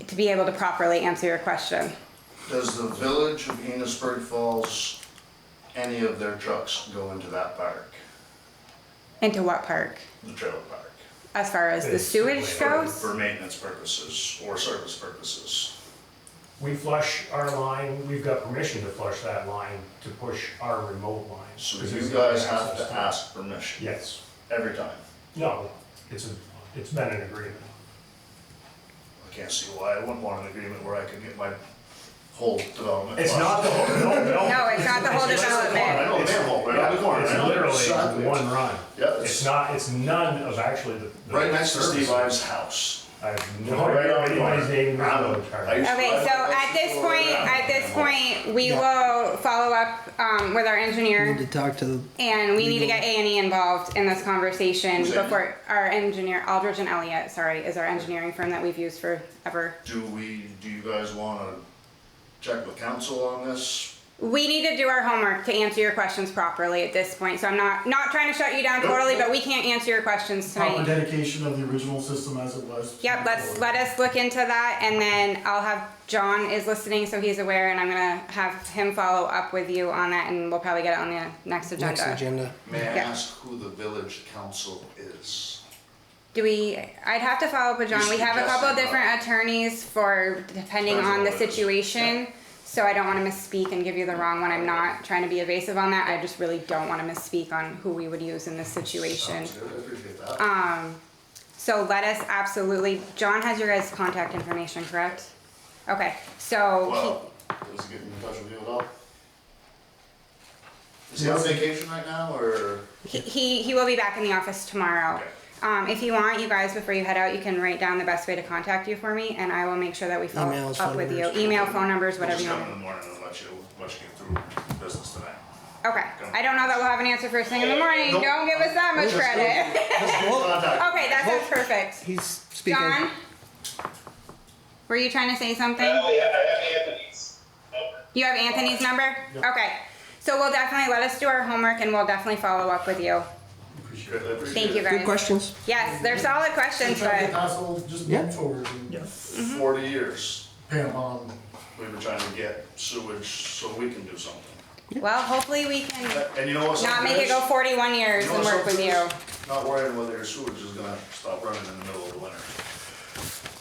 Speaker 2: to be able to properly answer your question.
Speaker 6: Does the village of Enosburg Falls, any of their trucks go into that park,
Speaker 2: Into what park?
Speaker 6: the trailer park?
Speaker 2: As far as the sewage goes?
Speaker 6: For maintenance purposes or service purposes?
Speaker 9: We flush our line, we've got permission to flush that line to push our remote line.
Speaker 6: So
Speaker 9: 'Cause
Speaker 6: you
Speaker 9: it's
Speaker 6: guys
Speaker 9: got
Speaker 6: have
Speaker 9: access
Speaker 6: to
Speaker 9: it.
Speaker 6: ask permission
Speaker 9: Yes.
Speaker 6: every time.
Speaker 9: No, it's been an agreement.
Speaker 6: I can't see why I wouldn't want an agreement where I could get my whole development.
Speaker 9: It's
Speaker 6: flushed.
Speaker 9: not the whole, no.
Speaker 2: No, it's not the whole
Speaker 6: I
Speaker 2: development.
Speaker 6: know, the manhole, right on the corner.
Speaker 9: It's
Speaker 6: I know
Speaker 9: literally
Speaker 6: exactly.
Speaker 9: one run.
Speaker 6: Yeah,
Speaker 9: It's none of actually the.
Speaker 6: right next to
Speaker 9: service.
Speaker 6: Steve Ives' house.
Speaker 9: I have no idea what anybody's name in the
Speaker 6: I
Speaker 9: village.
Speaker 6: used to
Speaker 2: Okay,
Speaker 6: drive
Speaker 2: so
Speaker 6: my
Speaker 2: at this
Speaker 6: bicycle around.
Speaker 2: point, we will follow up with our
Speaker 1: Need
Speaker 2: engineer,
Speaker 1: to talk to
Speaker 2: and we need to get A&E involved in this conversation
Speaker 6: Who's A&E?
Speaker 2: before our engineer, Aldridge and Elliott, sorry, is our engineering firm that we've used forever.
Speaker 6: Do you guys wanna check with council on this?
Speaker 2: We need to do our homework to answer your questions properly at this point, so I'm not trying to shut you down
Speaker 6: Nope,
Speaker 2: totally,
Speaker 6: nope.
Speaker 2: but we can't answer your questions
Speaker 8: Proper
Speaker 2: tonight.
Speaker 8: dedication of the original system as it was.
Speaker 2: Yep, let us look into that, and then I'll have, John is listening, so he's aware, and I'm gonna have him follow up with you on that, and we'll probably get it on the next agenda.
Speaker 1: next agenda.
Speaker 6: May I
Speaker 2: Yeah.
Speaker 6: ask who the village council is?
Speaker 2: I'd have to follow up with John.
Speaker 6: He's
Speaker 2: We have a couple of
Speaker 6: suggesting
Speaker 2: different attorneys for, depending on the
Speaker 6: Depends on what it is.
Speaker 2: situation. So I don't wanna misspeak and give you the wrong one. I'm not trying to be evasive on that. I just really don't wanna misspeak on who we would use in this situation.
Speaker 6: Sounds good, I appreciate that.
Speaker 2: So let us absolutely, John has your guys' contact information, correct? Okay, so
Speaker 6: Well, is he getting in touch with you at all? Is he on vacation right now, or?
Speaker 2: he will be back in the office tomorrow. If you want, you guys, before you head out, you can write down the best way to contact you for me, and I will make sure that we follow
Speaker 1: Emails,
Speaker 2: up
Speaker 1: phone
Speaker 2: with you.
Speaker 1: numbers.
Speaker 2: Email, phone numbers, whatever you
Speaker 6: Just
Speaker 2: want.
Speaker 6: come in the morning and let you get through business today.
Speaker 2: Okay, I don't know that we'll have an answer first thing in the morning.
Speaker 6: Nope.
Speaker 2: Don't give us that much credit.
Speaker 6: Just get in contact.
Speaker 2: Okay, that sounds perfect.
Speaker 1: He's speaking.
Speaker 2: John? Were you trying to say something?
Speaker 7: I have Anthony's number.
Speaker 2: You have Anthony's number? Okay, so we'll definitely, let us do our homework, and we'll definitely follow up with you.
Speaker 6: Greatly appreciate
Speaker 2: Thank you,
Speaker 6: it.
Speaker 1: Good
Speaker 2: guys.
Speaker 1: questions.
Speaker 2: Yes, they're solid questions,
Speaker 8: Try to get
Speaker 2: but
Speaker 8: hassle, just
Speaker 1: Yeah.
Speaker 8: move forward and
Speaker 6: 40 years,
Speaker 8: pay them on.
Speaker 6: we've been trying to get sewage so we can do something.
Speaker 2: well, hopefully we can
Speaker 6: And you know what?
Speaker 2: not
Speaker 6: something
Speaker 2: make it
Speaker 6: is?
Speaker 2: go 41 years
Speaker 6: You know
Speaker 2: and
Speaker 6: what
Speaker 2: work with
Speaker 6: something
Speaker 2: you.
Speaker 6: is? Not worrying whether your sewage is gonna stop running in the middle of the winter.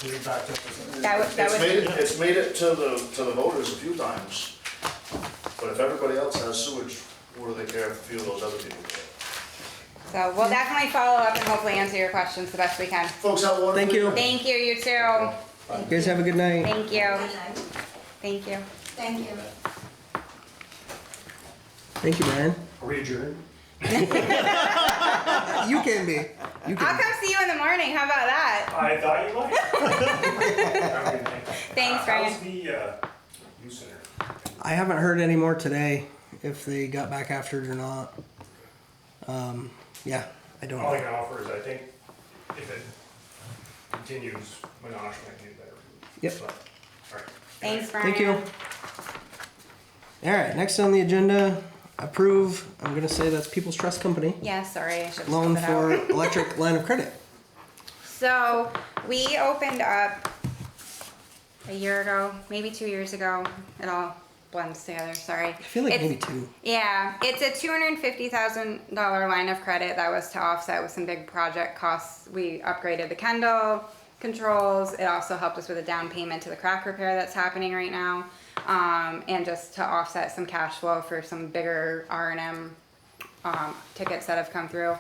Speaker 8: Get it backed up or something.
Speaker 6: It's made it to the voters a few times. But if everybody else has sewage, what do they care if a few of those other people do?
Speaker 2: So we'll definitely follow up and hopefully answer your questions the best we can.
Speaker 6: Folks, have a wonderful
Speaker 1: Thank you.
Speaker 6: evening.
Speaker 2: Thank you, you too.
Speaker 1: You guys have a good night.
Speaker 2: Thank you. Thank you.
Speaker 3: Thank you.
Speaker 1: Thank you, Brian.
Speaker 9: Are we adjourned?
Speaker 1: You can be. You
Speaker 2: I'll
Speaker 1: can.
Speaker 2: come see you in the morning. How about that?
Speaker 9: I thought you might.
Speaker 2: Thanks, Brian.
Speaker 9: How's the youth center?
Speaker 1: I haven't heard any more today if they got back after it or not. Yeah, I don't
Speaker 9: All I
Speaker 1: know.
Speaker 9: can offer is I think if it continues, Monash might be better.
Speaker 1: Yep.
Speaker 9: So, all right.
Speaker 2: Thanks, Brian.
Speaker 1: Thank you. All right, next on the agenda, approve, I'm gonna say that's People's Trust Company,
Speaker 2: Yeah, sorry, I should have
Speaker 1: loan
Speaker 2: spelled it
Speaker 1: for
Speaker 2: out.
Speaker 1: electric line of credit.
Speaker 2: So, we opened up a year ago, maybe 2 years ago. It all blends together, sorry.
Speaker 1: I feel like
Speaker 2: It's-
Speaker 1: maybe two.
Speaker 2: Yeah, it's a $250,000 line of credit that was to offset with some big project costs. We upgraded the Kendall controls. It also helped us with a down payment to the crack repair that's happening right now. And just to offset some cash flow for some bigger R&M tickets that have come through.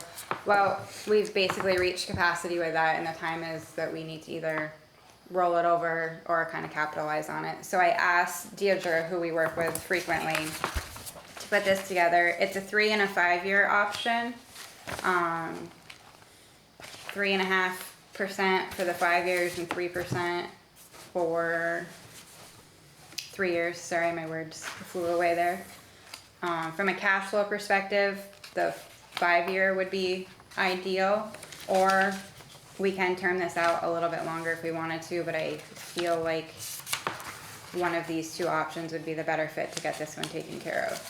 Speaker 2: Well, we've basically reached capacity with that, and the time is that we need to either roll it over or kind of capitalize on it. So I asked Deidre, who we work with frequently, to put this together. It's a 3 and a 5 year option. 3.5% for the 5 years and 3% for 3 years. Sorry, my words flew away there. From a cash flow perspective, the 5 year would be ideal, or we can term this out a little bit longer if we wanted to, but I feel like one of these two options would be the better fit to get this one taken care of.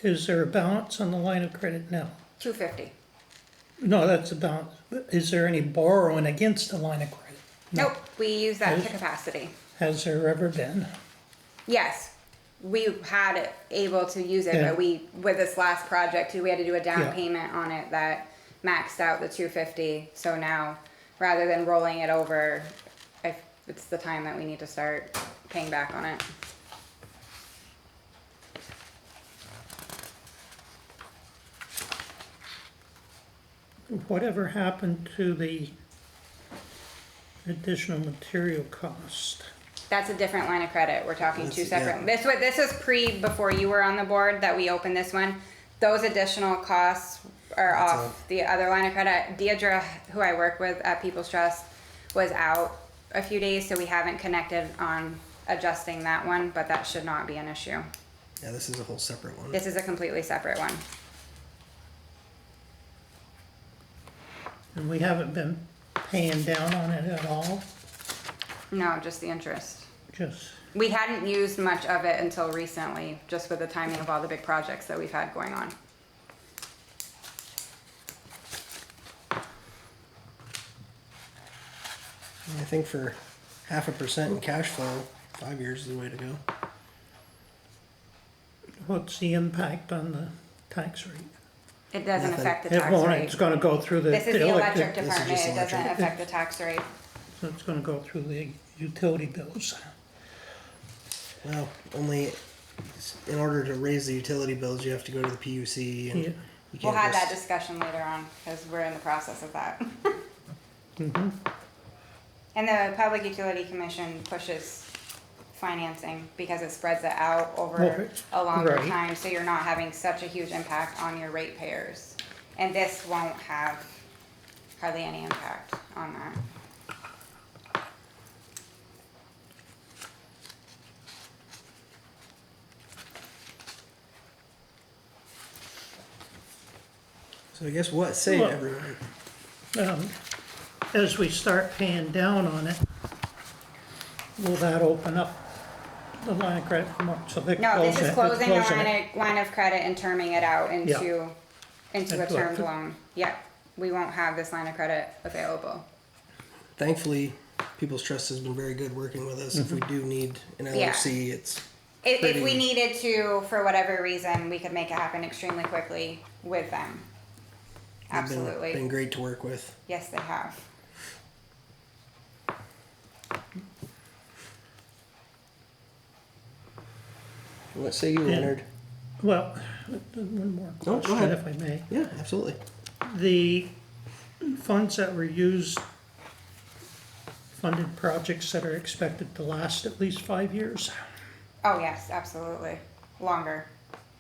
Speaker 4: Is there a balance on the line of credit now?
Speaker 2: $250.
Speaker 4: No, that's a balance. Is there any borrowing against the line of credit? No.
Speaker 2: Nope, we use that to
Speaker 4: Yes.
Speaker 2: capacity.
Speaker 4: Has there ever been?
Speaker 2: Yes, we had it able to use it,
Speaker 4: Yeah.
Speaker 2: but with this last project, we had to do a down
Speaker 4: Yeah.
Speaker 2: payment on it that maxed out the 250. So now, rather than rolling it over, it's the time that we need to start paying back on it.
Speaker 4: Whatever happened to the additional material cost?
Speaker 2: That's a different line of credit. We're talking two
Speaker 1: That's-
Speaker 2: separate.
Speaker 1: yeah.
Speaker 2: This was before you were on the board that we opened this one. Those additional costs are
Speaker 1: That's
Speaker 2: off the other line of credit. Deidre, who I work with at People's Trust, was out a few days, so we haven't connected on adjusting that one, but that should not be an issue.
Speaker 1: Yeah, this is a whole separate one.
Speaker 2: This is a completely separate one.
Speaker 4: And we haven't been paying down on it at all?
Speaker 2: No, just the interest.
Speaker 4: Just,
Speaker 2: We hadn't used much of it until recently, just with the timing of all the big projects that we've had going on.
Speaker 1: I think for 0.5% in cash flow, 5 years is the way to go.
Speaker 4: what's the impact on the tax rate?
Speaker 2: It doesn't
Speaker 1: Nothing.
Speaker 2: affect the
Speaker 4: It
Speaker 2: tax
Speaker 4: won't,
Speaker 2: rate.
Speaker 4: it's gonna go through the.
Speaker 2: This is the electric
Speaker 1: this is
Speaker 2: department,
Speaker 1: just
Speaker 2: it doesn't
Speaker 1: electric.
Speaker 2: affect the tax rate.
Speaker 4: So it's gonna go through the utility bills.
Speaker 1: Well, only in order to raise the utility bills, you have to go to the PUC and
Speaker 4: Yeah.
Speaker 1: you
Speaker 2: We'll
Speaker 1: can't
Speaker 2: have that
Speaker 1: just-
Speaker 2: discussion later on, because we're in the process of that.
Speaker 4: Mhm.
Speaker 2: And the Public Utility Commission pushes financing because it spreads it out over
Speaker 4: Okay,
Speaker 2: a longer
Speaker 4: right.
Speaker 2: time, so you're not having such a huge impact on your ratepayers. And this won't have hardly any impact on that.
Speaker 1: So I guess what say
Speaker 4: Well-
Speaker 1: everyone?
Speaker 4: As we start paying down on it, will that open up the line of credit for more? So they're
Speaker 2: No, this is closing the
Speaker 4: closing it.
Speaker 2: line of credit and terming it out into a
Speaker 4: Into a-
Speaker 2: termed loan. Yeah, we won't have this line of credit available.
Speaker 1: Thankfully, People's Trust has been very good working with us. If we do need an LLC, it's
Speaker 2: If we
Speaker 1: Pretty-
Speaker 2: needed to, for whatever reason, we could make it happen extremely quickly with them.
Speaker 1: they've
Speaker 2: Absolutely.
Speaker 1: been great to work with.
Speaker 2: Yes, they have.
Speaker 1: What say you,
Speaker 4: Yeah.
Speaker 1: Leonard?
Speaker 4: Well, One more
Speaker 1: No, go
Speaker 4: question,
Speaker 1: ahead.
Speaker 4: if I may.
Speaker 1: Yeah, absolutely.
Speaker 4: The funds that were used funded projects that are expected to last at least 5 years.
Speaker 2: Oh, yes, absolutely. Longer,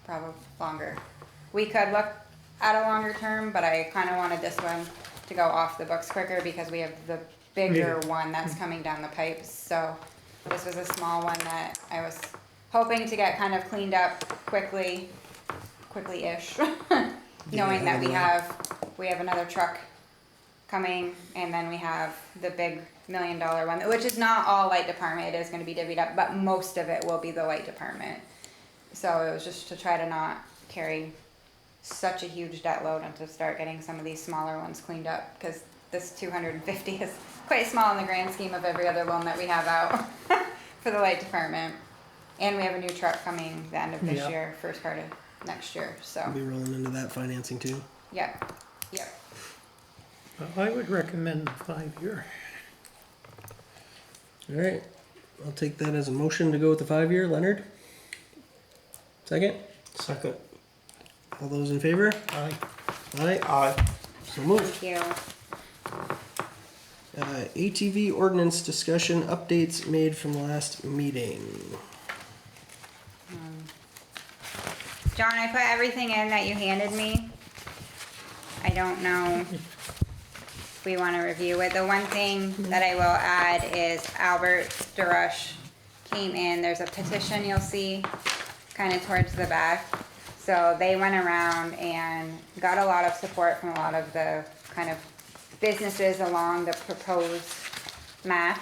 Speaker 2: probably longer. We could look at a longer term, but I kind of wanted this one to go off the books quicker because we have the bigger one that's coming down the pipes. So this was a small one that I was hoping to get kind of cleaned up quickly-ish, knowing that we have another truck coming, and then we have the big $1 million one, which is not all light department, it is gonna be divvied up, but most of it will be the light department. So it was just to try to not carry such a huge debt load and to start getting some of these smaller ones cleaned up, because this 250 is quite small in the grand scheme of every other loan that we have out for the light department. And we have a new truck coming the end of this
Speaker 4: Yeah.
Speaker 2: year, first part of next year, so,
Speaker 1: We'll be rolling into that financing too.
Speaker 2: yep.
Speaker 4: I would recommend 5-year.
Speaker 1: All right, I'll take that as a motion to go with the 5-year. Leonard? Second?
Speaker 5: Second.
Speaker 1: All those in favor?
Speaker 4: Aye.
Speaker 1: Aye.
Speaker 5: Aye.
Speaker 1: So moved.
Speaker 2: Thank you.
Speaker 1: ATV ordinance discussion updates made from last meeting.
Speaker 2: John, I put everything in that you handed me. I don't know if we want to review it. The one thing that I will add is Albert DeRush came in. There's a petition you'll see kind of towards the back. So they went around and got a lot of support from a lot of the kind of businesses along the proposed map.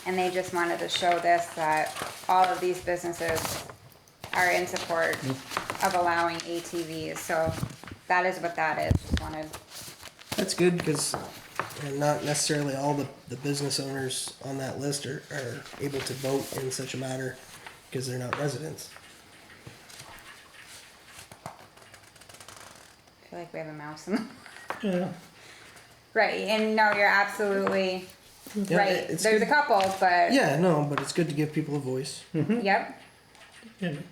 Speaker 2: And they just wanted to show this, that all of these businesses are in support of allowing ATVs. So that is what that is. Just wanted,
Speaker 1: That's good because not necessarily all the business owners on that list are able to vote in such a matter because they're not residents.
Speaker 2: I feel like we have a mouse in the
Speaker 4: Yeah.
Speaker 2: right, and no, you're absolutely
Speaker 1: Yeah,
Speaker 2: right.
Speaker 1: it's
Speaker 2: There's
Speaker 1: good.
Speaker 2: a couple, but
Speaker 1: Yeah, no, but it's good to give people a voice.
Speaker 2: yep.
Speaker 4: And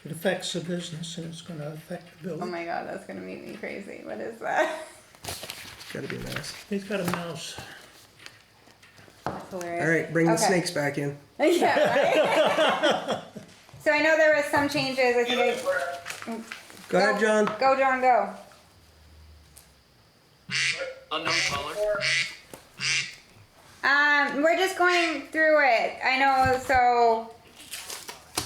Speaker 4: it affects the business and it's gonna affect the
Speaker 2: Oh
Speaker 4: building.
Speaker 2: my god, that's gonna make me crazy. What is that?
Speaker 1: Gotta be a mess.
Speaker 4: He's got a mouse.
Speaker 2: That's hilarious.
Speaker 1: All right, bring the
Speaker 2: Okay.
Speaker 1: snakes back in.
Speaker 2: Yeah, right? So I know there was some changes. I think
Speaker 1: Go ahead, John.
Speaker 2: Go, John, go.
Speaker 10: Unknown caller.
Speaker 2: We're just going through it. I know, so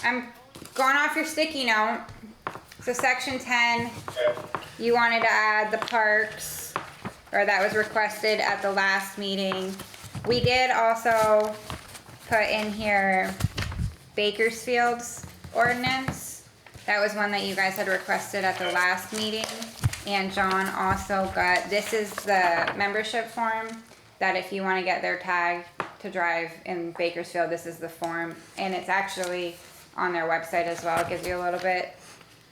Speaker 2: I'm going off your sticky note. So section 10, you wanted to add the parks, or that was requested at the last meeting. We did also put in here Bakersfield's ordinance. That was one that you guys had requested at the last meeting. And John also got, this is the membership form, that if you want to get their tag to drive in Bakersfield, this is the form. And it's actually on their website as well. It gives you a little bit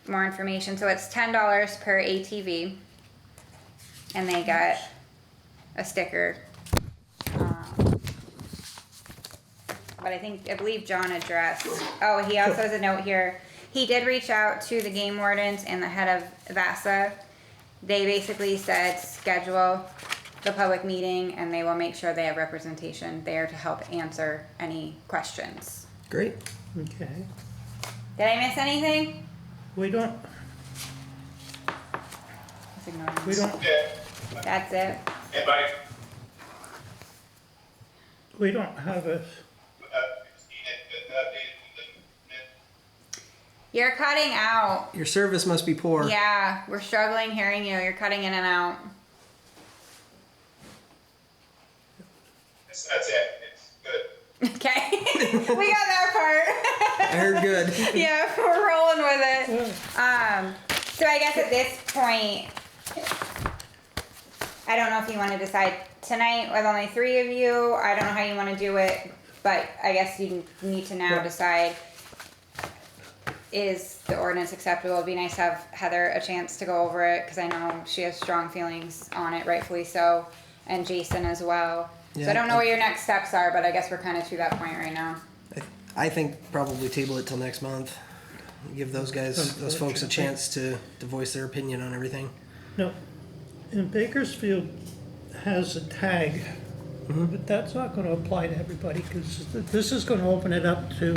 Speaker 2: more information. So it's $10 per ATV. And they get a sticker. But I believe John addressed, oh, he also has a note here. He did reach out to the game wardens and the head of VASA. They basically said schedule the public meeting and they will make sure they have representation there to help answer any questions.
Speaker 1: Great.
Speaker 4: Okay.
Speaker 2: Did I miss anything?
Speaker 4: We don't,
Speaker 2: Just ignore me.
Speaker 4: we don't,
Speaker 7: Okay,
Speaker 2: That's it.
Speaker 7: and by,
Speaker 4: we don't have a,
Speaker 2: You're cutting out.
Speaker 1: Your service must be poor.
Speaker 2: Yeah, we're struggling hearing you. You're cutting in and out.
Speaker 7: that's it, it's good.
Speaker 2: Okay. We got that part.
Speaker 1: I heard good.
Speaker 2: Yeah, we're rolling with it. So I guess at this point, I don't know if you want to decide tonight with only 3 of you. I don't know how you want to do it, but I guess you need to now decide, is the ordinance acceptable? It'd be nice to have Heather a chance to go over it, because I know she has strong feelings on it, rightfully so, and Jason as well. So
Speaker 1: Yeah,
Speaker 2: I don't know what your next steps are, but I guess we're kind of to that point right now.
Speaker 1: I think probably table it till next month. give those guys, those folks a
Speaker 4: Unfortunately.
Speaker 1: chance to voice their opinion on everything.
Speaker 4: No, and Bakersfield has a tag, but that's not gonna apply to everybody, because this is gonna open it up to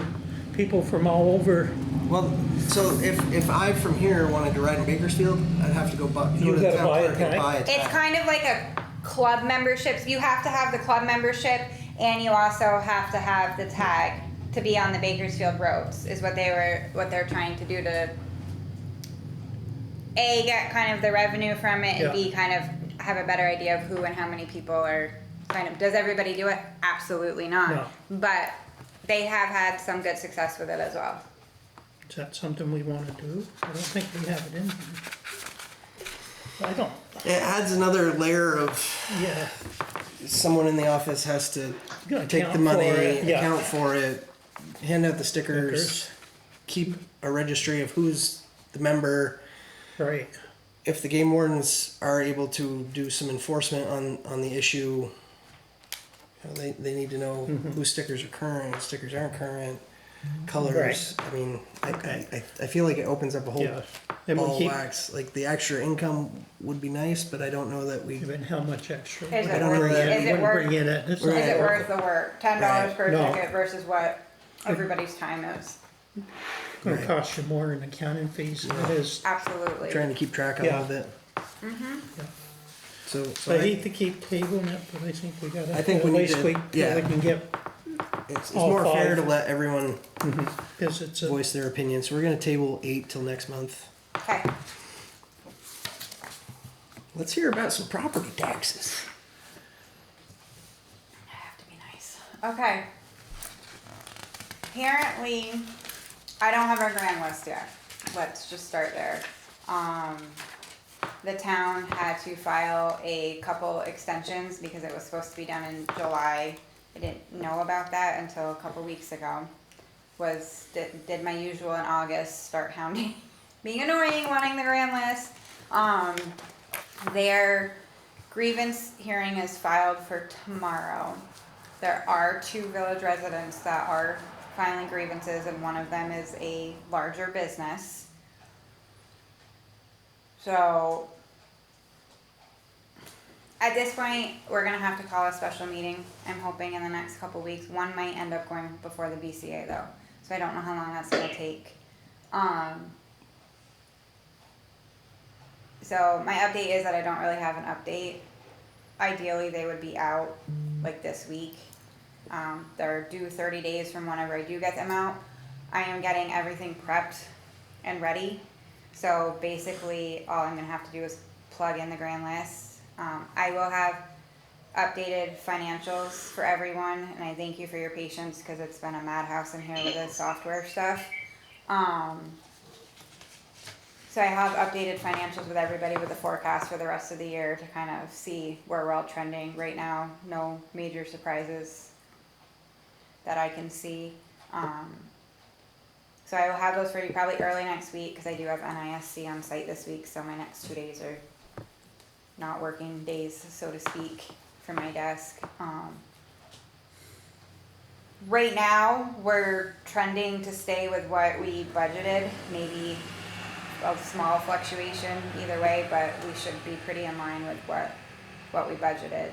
Speaker 4: people from all over.
Speaker 1: Well, so if I from here wanted to ride in Bakersfield, I'd have to go
Speaker 4: You
Speaker 1: to the
Speaker 4: gotta
Speaker 1: town
Speaker 4: buy a
Speaker 1: clerk and
Speaker 4: tag?
Speaker 1: buy a
Speaker 2: It's
Speaker 1: tag.
Speaker 2: kind of like a club membership. You have to have the club membership, and you also have to have the tag to be on the Bakersfield roads. Is what they're trying to do to A, get kind of the revenue from it, and
Speaker 4: Yeah.
Speaker 2: B, kind of have a better idea of who and how many people are kind of. Does everybody do it? Absolutely not.
Speaker 4: No.
Speaker 2: But they have had some good success with it as well.
Speaker 4: Is that something we wanna do? I don't think we have it in here. I don't,
Speaker 1: It adds another layer of
Speaker 4: yeah,
Speaker 1: someone in the office has to
Speaker 4: gotta
Speaker 1: take
Speaker 4: account
Speaker 1: the money,
Speaker 4: for it, yeah.
Speaker 1: account for it, hand out the stickers,
Speaker 4: Stickers.
Speaker 1: keep a registry of who's the member.
Speaker 4: Right,
Speaker 1: If the game wardens are able to do some enforcement on the issue, you know, they need to know whose stickers are current, whose stickers aren't current, colors. I mean, I feel like it opens up a whole
Speaker 4: yeah. And we
Speaker 1: ball of
Speaker 4: keep,
Speaker 1: wax. Like the extra income would be nice, but I don't know that we.
Speaker 4: given how much extra.
Speaker 2: Is
Speaker 1: I don't know that-
Speaker 2: Is it worth?
Speaker 4: Bring in it. It's
Speaker 2: Is
Speaker 4: not
Speaker 2: it
Speaker 4: worth
Speaker 2: worth the work? $10 per
Speaker 4: No.
Speaker 2: ticket versus what everybody's time is.
Speaker 4: Gonna cost you more in accounting fees than it is.
Speaker 2: Absolutely.
Speaker 1: Trying to keep track of
Speaker 4: Yeah.
Speaker 1: all of it.
Speaker 4: Yeah.
Speaker 1: So
Speaker 4: I hate to keep tabling it, but I think we gotta,
Speaker 1: I think
Speaker 4: at
Speaker 1: we need
Speaker 4: least
Speaker 1: to-
Speaker 4: we,
Speaker 1: yeah.
Speaker 4: we can get,
Speaker 1: it's
Speaker 4: all
Speaker 1: more fair
Speaker 4: five.
Speaker 1: to let everyone
Speaker 4: because it's a,
Speaker 1: voice their opinion. So we're gonna table 8 till next month.
Speaker 2: Okay.
Speaker 1: Let's hear about some property taxes.
Speaker 2: I have to be nice. Okay. Apparently, I don't have our grand list yet. Let's just start there. The town had to file a couple extensions because it was supposed to be done in July. I didn't know about that until a couple weeks ago. Did my usual in August, start hounding, being annoying, wanting the grand list. Their grievance hearing is filed for tomorrow. There are 2 village residents that are filing grievances, and one of them is a larger business. So, at this point, we're gonna have to call a special meeting. I'm hoping in the next couple weeks. One might end up going before the BCA though, so I don't know how long that's gonna take. So my update is that I don't really have an update. Ideally, they would be out like this week. They're due 30 days from whenever I do get them out. I am getting everything prepped and ready. So basically, all I'm gonna have to do is plug in the grand list. I will have updated financials for everyone, and I thank you for your patience because it's been a madhouse in here with this software stuff. So I have updated financials with everybody with the forecast for the rest of the year to kind of see where we're all trending right now. No major surprises that I can see. So I will have those for you probably early next week because I do have NISC on site this week, so my next 2 days are not working days, so to speak, for my desk. Right now, we're trending to stay with what we budgeted, maybe a small fluctuation either way, but we should be pretty in line with what we budgeted.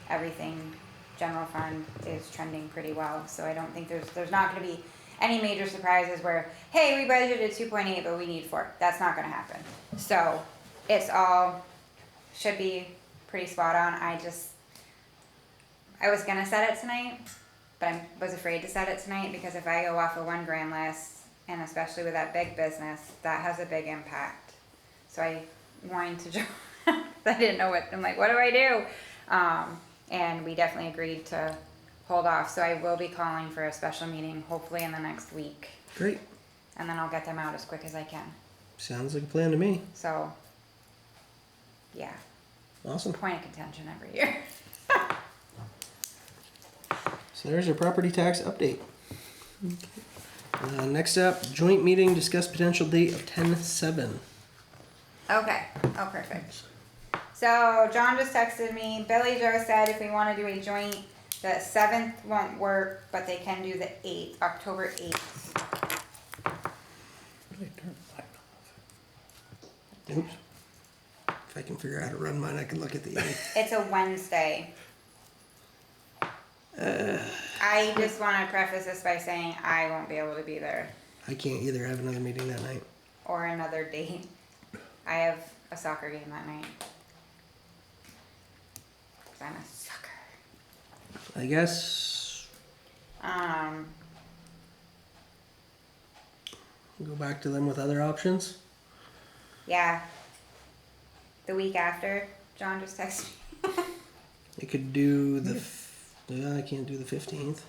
Speaker 2: Everything, general fund is trending pretty well, so I don't think there's not gonna be any major surprises where, hey, we budgeted 2.8, but we need 4. That's not gonna happen. So, it's all, should be pretty spot on. I was gonna set it tonight, but I was afraid to set it tonight because if I go off of one grand list, and especially with that big business, that has a big impact. So I wanted to, I didn't know I'm like, what do I do? And we definitely agreed to hold off. So I will be calling for a special meeting, hopefully in the next week.
Speaker 1: Great.
Speaker 2: And then I'll get them out as quick as I can.
Speaker 1: Sounds like a plan to me.
Speaker 2: So, yeah,
Speaker 1: Awesome.
Speaker 2: point of contention every year.
Speaker 1: So there's our property tax update. Next up, joint meeting, discuss potential date of 10/7.
Speaker 2: Okay, oh, perfect. So John just texted me, Billy Joe said if we wanna do a joint, the 7th won't work, but they can do the 8th, October 8th.
Speaker 1: Oops. If I can figure out how to run mine, I can look at the 8th.
Speaker 2: It's a Wednesday. I just want to preface this by saying I won't be able to be there,
Speaker 1: I can't either have another meeting that night.
Speaker 2: or another date. I have a soccer game that night. 'Cause I'm a sucker.
Speaker 1: I guess go back to them with other options.
Speaker 2: Yeah. The week after, John just texted me.
Speaker 1: I could do the. I can't do the 15th.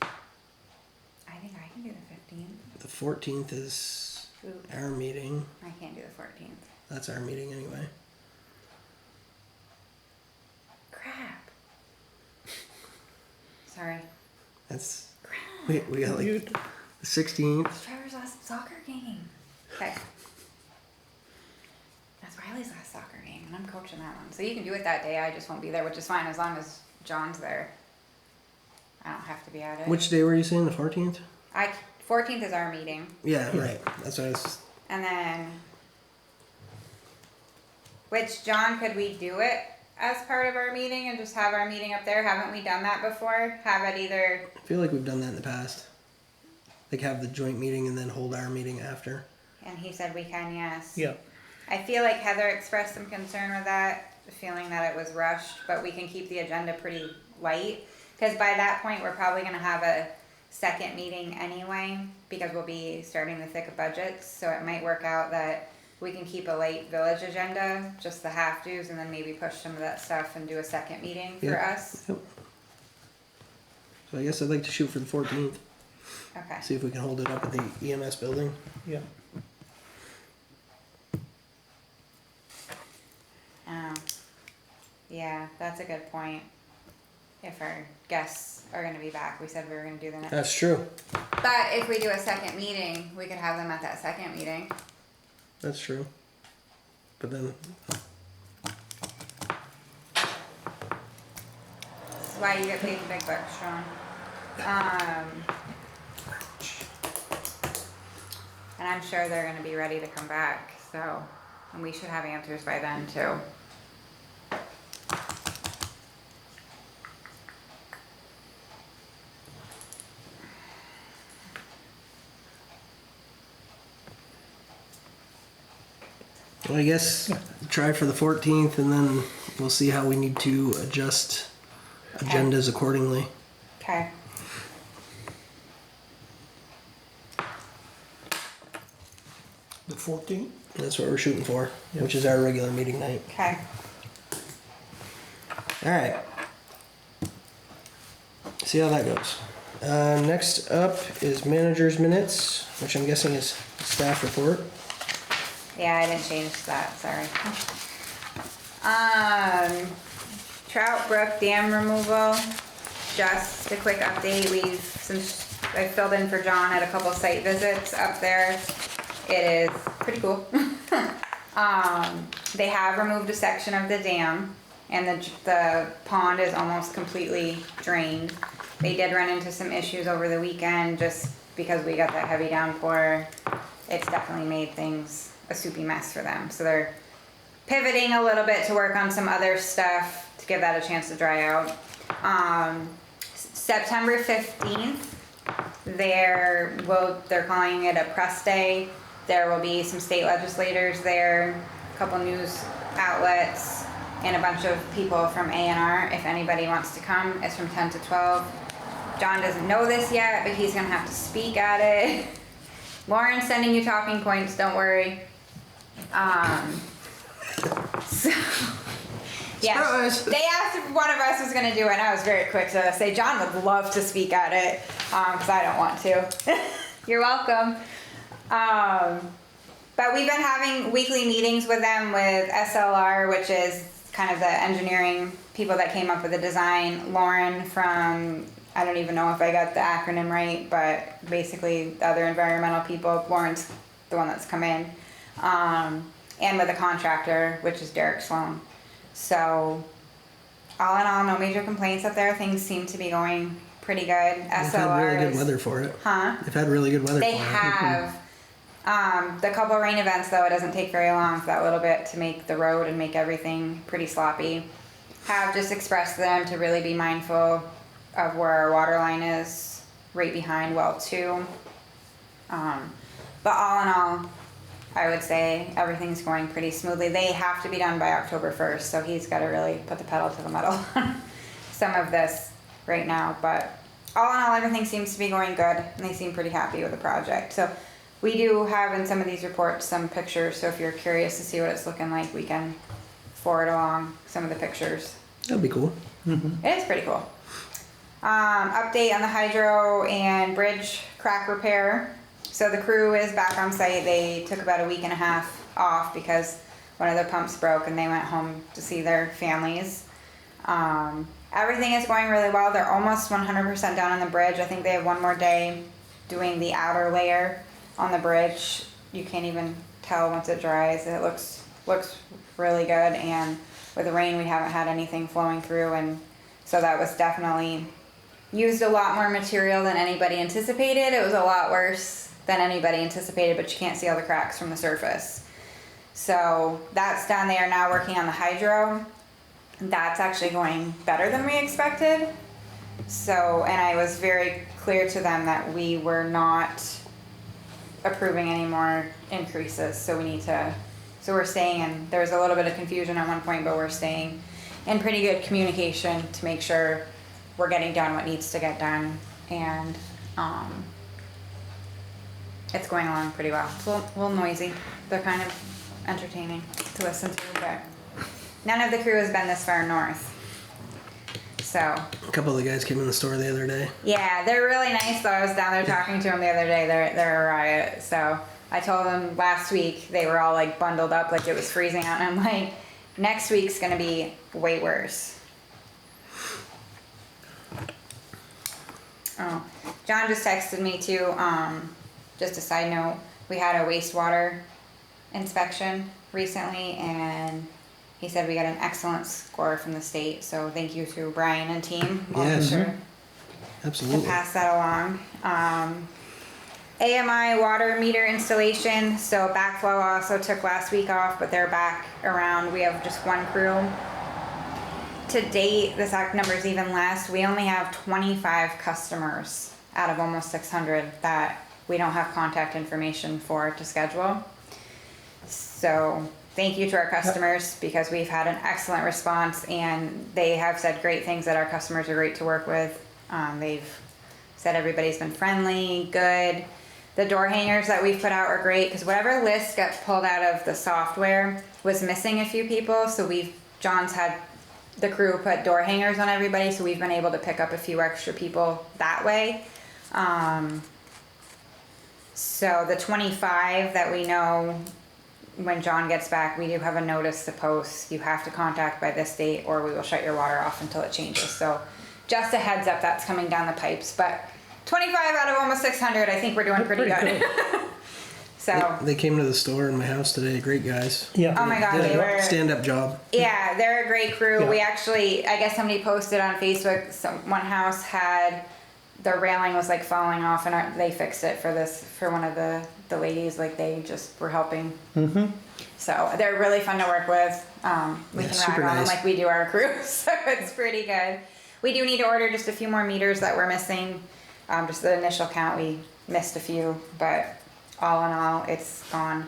Speaker 2: I think I can do the 15th.
Speaker 1: The 14th is
Speaker 2: Ooh,
Speaker 1: our meeting.
Speaker 2: I can't do the 14th.
Speaker 1: That's our meeting anyway.
Speaker 2: Crap. Sorry.
Speaker 1: That's.
Speaker 2: Crap.
Speaker 1: We got like
Speaker 4: You-
Speaker 1: the 16th.
Speaker 2: It's Trevor's last soccer game. Okay. That's Riley's last soccer game, and I'm coaching that one. So you can do it that day. I just won't be there, which is fine as long as John's there. I don't have to be at it.
Speaker 1: Which day were you saying? The 14th?
Speaker 2: 14th is our meeting,
Speaker 1: Yeah, right. That's what I was.
Speaker 2: and then. Which, John, could we do it as part of our meeting and just have our meeting up there? Haven't we done that before? Have it either.
Speaker 1: I feel like we've done that in the past. Like have the joint meeting and then hold our meeting after.
Speaker 2: And he said we can, yes.
Speaker 4: Yeah,
Speaker 2: I feel like Heather expressed some concern with that, feeling that it was rushed, but we can keep the agenda pretty light. Because by that point, we're probably going to have a second meeting anyway, because we'll be starting the thick of budgets. So it might work out that we can keep a light village agenda, just the have-tos, and then maybe push some of that stuff and do a second meeting for
Speaker 1: Yeah.
Speaker 2: us.
Speaker 1: Yep. So I guess I'd like to shoot for the 14th.
Speaker 2: Okay.
Speaker 1: See if we can hold it up at the EMS building.
Speaker 4: yeah.
Speaker 2: Yeah, that's a good point. If our guests are going to be back, we said we were going to do the next.
Speaker 1: That's true.
Speaker 2: But if we do a second meeting, we could have them at that second meeting.
Speaker 1: That's true. But then
Speaker 2: That's why you get paid the big bucks, Sean. And I'm sure they're going to be ready to come back. So, and we should have answers by then too.
Speaker 1: well, I guess try for the 14th and then we'll see how we need to adjust agendas accordingly.
Speaker 2: Okay.
Speaker 5: The 14th?
Speaker 1: That's what we're shooting for, which is our regular meeting night.
Speaker 2: Okay.
Speaker 1: All right. See how that goes. Next up is manager's minutes, which I'm guessing is staff report.
Speaker 2: Yeah, I didn't change that, sorry. Trout Brook dam removal, just a quick update, since I filled in for John at a couple site visits up there, it is pretty cool. They have removed a section of the dam, and the pond is almost completely drained. They did run into some issues over the weekend, just because we got that heavy downpour. It's definitely made things a soupy mess for them. So they're pivoting a little bit to work on some other stuff to give that a chance to dry out. September 15th, they're calling it a press day. There will be some state legislators there, a couple news outlets, and a bunch of people from A&R. If anybody wants to come, it's from 10 to 12. John doesn't know this yet, but he's gonna have to speak at it. Lauren's sending you talking points, don't worry. So, yeah,
Speaker 1: Surprise.
Speaker 2: they asked if one of us was gonna do it, and I was very quick to say John would love to speak at it, because I don't want to. You're welcome. But we've been having weekly meetings with them with SLR, which is kind of the engineering people that came up with the design. Lauren from, I don't even know if I got the acronym right, but basically the other environmental people. Lauren's the one that's come in. And with the contractor, which is Derek Sloan. So, all in all, no major complaints up there. Things seem to be going pretty good.
Speaker 1: They've had really good
Speaker 2: is-
Speaker 1: weather for it.
Speaker 2: Huh?
Speaker 1: They've had really good weather
Speaker 2: They
Speaker 1: for it.
Speaker 2: have. The couple rain events though, it doesn't take very long for that little bit to make the road and make everything pretty sloppy. Have just expressed to them to really be mindful of where our water line is, right behind well 2. But all in all, I would say everything's going pretty smoothly. They have to be done by October 1st, so he's got to really put the pedal to the metal on some of this right now. But all in all, everything seems to be going good, and they seem pretty happy with the project. So we do have in some of these reports some pictures, so if you're curious to see what it's looking like, we can forward along some of the pictures.
Speaker 1: That'd be cool.
Speaker 2: It is pretty cool. Update on the hydro and bridge crack repair. So the crew is back on site. They took about a week and a half off because one of their pumps broke and they went home to see their families. Everything is going really well. They're almost 100% done on the bridge. I think they have one more day doing the outer layer on the bridge. You can't even tell once it dries. It looks really good, and with the rain we haven't had anything flowing through, and so that was definitely used a lot more material than anybody anticipated. It was a lot worse than anybody anticipated, but you can't see all the cracks from the surface. So that's done. They are now working on the hydro. That's actually going better than we expected. So, and I was very clear to them that we were not approving any more increases, so we need to, so we're staying in, there was a little bit of confusion at one point, but we're staying in pretty good communication to make sure we're getting done what needs to get done, and it's going along pretty well. It's a little noisy. They're kind of entertaining to listen to, but none of the crew has been this far north. So.
Speaker 1: A couple of the guys came in the store the other day.
Speaker 2: Yeah, they're really nice though. I was down there talking to them the other day. They're a riot. So I told them last week they were all like bundled up like it was freezing out, and I'm like, next week's gonna be way worse. Oh, John just texted me too. Just a side note, we had a wastewater inspection recently, and he said we got an excellent score from the state. So thank you to Brian and team. I'll
Speaker 1: Yes.
Speaker 2: be sure to
Speaker 1: Absolutely.
Speaker 2: pass that along. AMI water meter installation. So backflow also took last week off, but they're back around. We have just one crew. To date, this number is even less. We only have 25 customers out of almost 600 that we don't have contact information for to schedule. So thank you to our customers, because we've had an excellent response, and they have said great things, that our customers are great to work with. They've said everybody's been friendly, good. The door hangers that we've put out are great, because whatever list got pulled out of the software was missing a few people. So John's had the crew put door hangers on everybody, so we've been able to pick up a few extra people that way. So the 25 that we know, when John gets back, we do have a notice to post. You have to contact by this date or we will shut your water off until it changes. So just a heads up, that's coming down the pipes. But 25 out of almost 600, I think we're doing pretty good. So
Speaker 1: They came to the store in my house today. Great guys.
Speaker 4: Yeah.
Speaker 2: oh my god,
Speaker 1: Did
Speaker 2: they
Speaker 1: a
Speaker 2: were
Speaker 1: stand-up job.
Speaker 2: yeah, they're a great crew.
Speaker 4: Yeah.
Speaker 2: We actually, I guess somebody posted on Facebook, one house had the railing was like falling off, and they fixed it for one of the ladies. Like they just were helping.
Speaker 4: Mm-hmm.
Speaker 2: So they're really fun to work with. We
Speaker 1: Yeah,
Speaker 2: can
Speaker 1: super
Speaker 2: rag on them
Speaker 1: nice.
Speaker 2: like we do our crew, so it's pretty good. We do need to order just a few more meters that we're missing. Just the initial count, we missed a few, but all in all, it's gone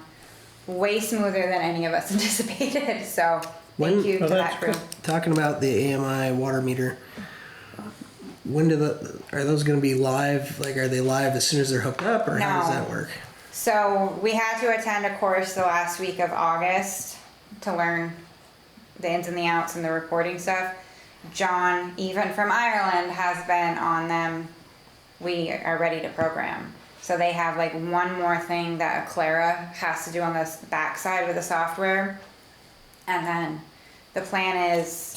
Speaker 2: way smoother than any of us anticipated. So thank you to that crew.
Speaker 1: Talking about the AMI water meter, when are those going to be live? Like, are they live as soon as they're hooked up, or how does
Speaker 2: No.
Speaker 1: that work?
Speaker 2: So we had to attend a course the last week of August to learn the ins and the outs and the reporting stuff. John, even from Ireland, has been on them. We are ready to program. So they have like one more thing that Clara has to do on the backside with the software. And then the plan is,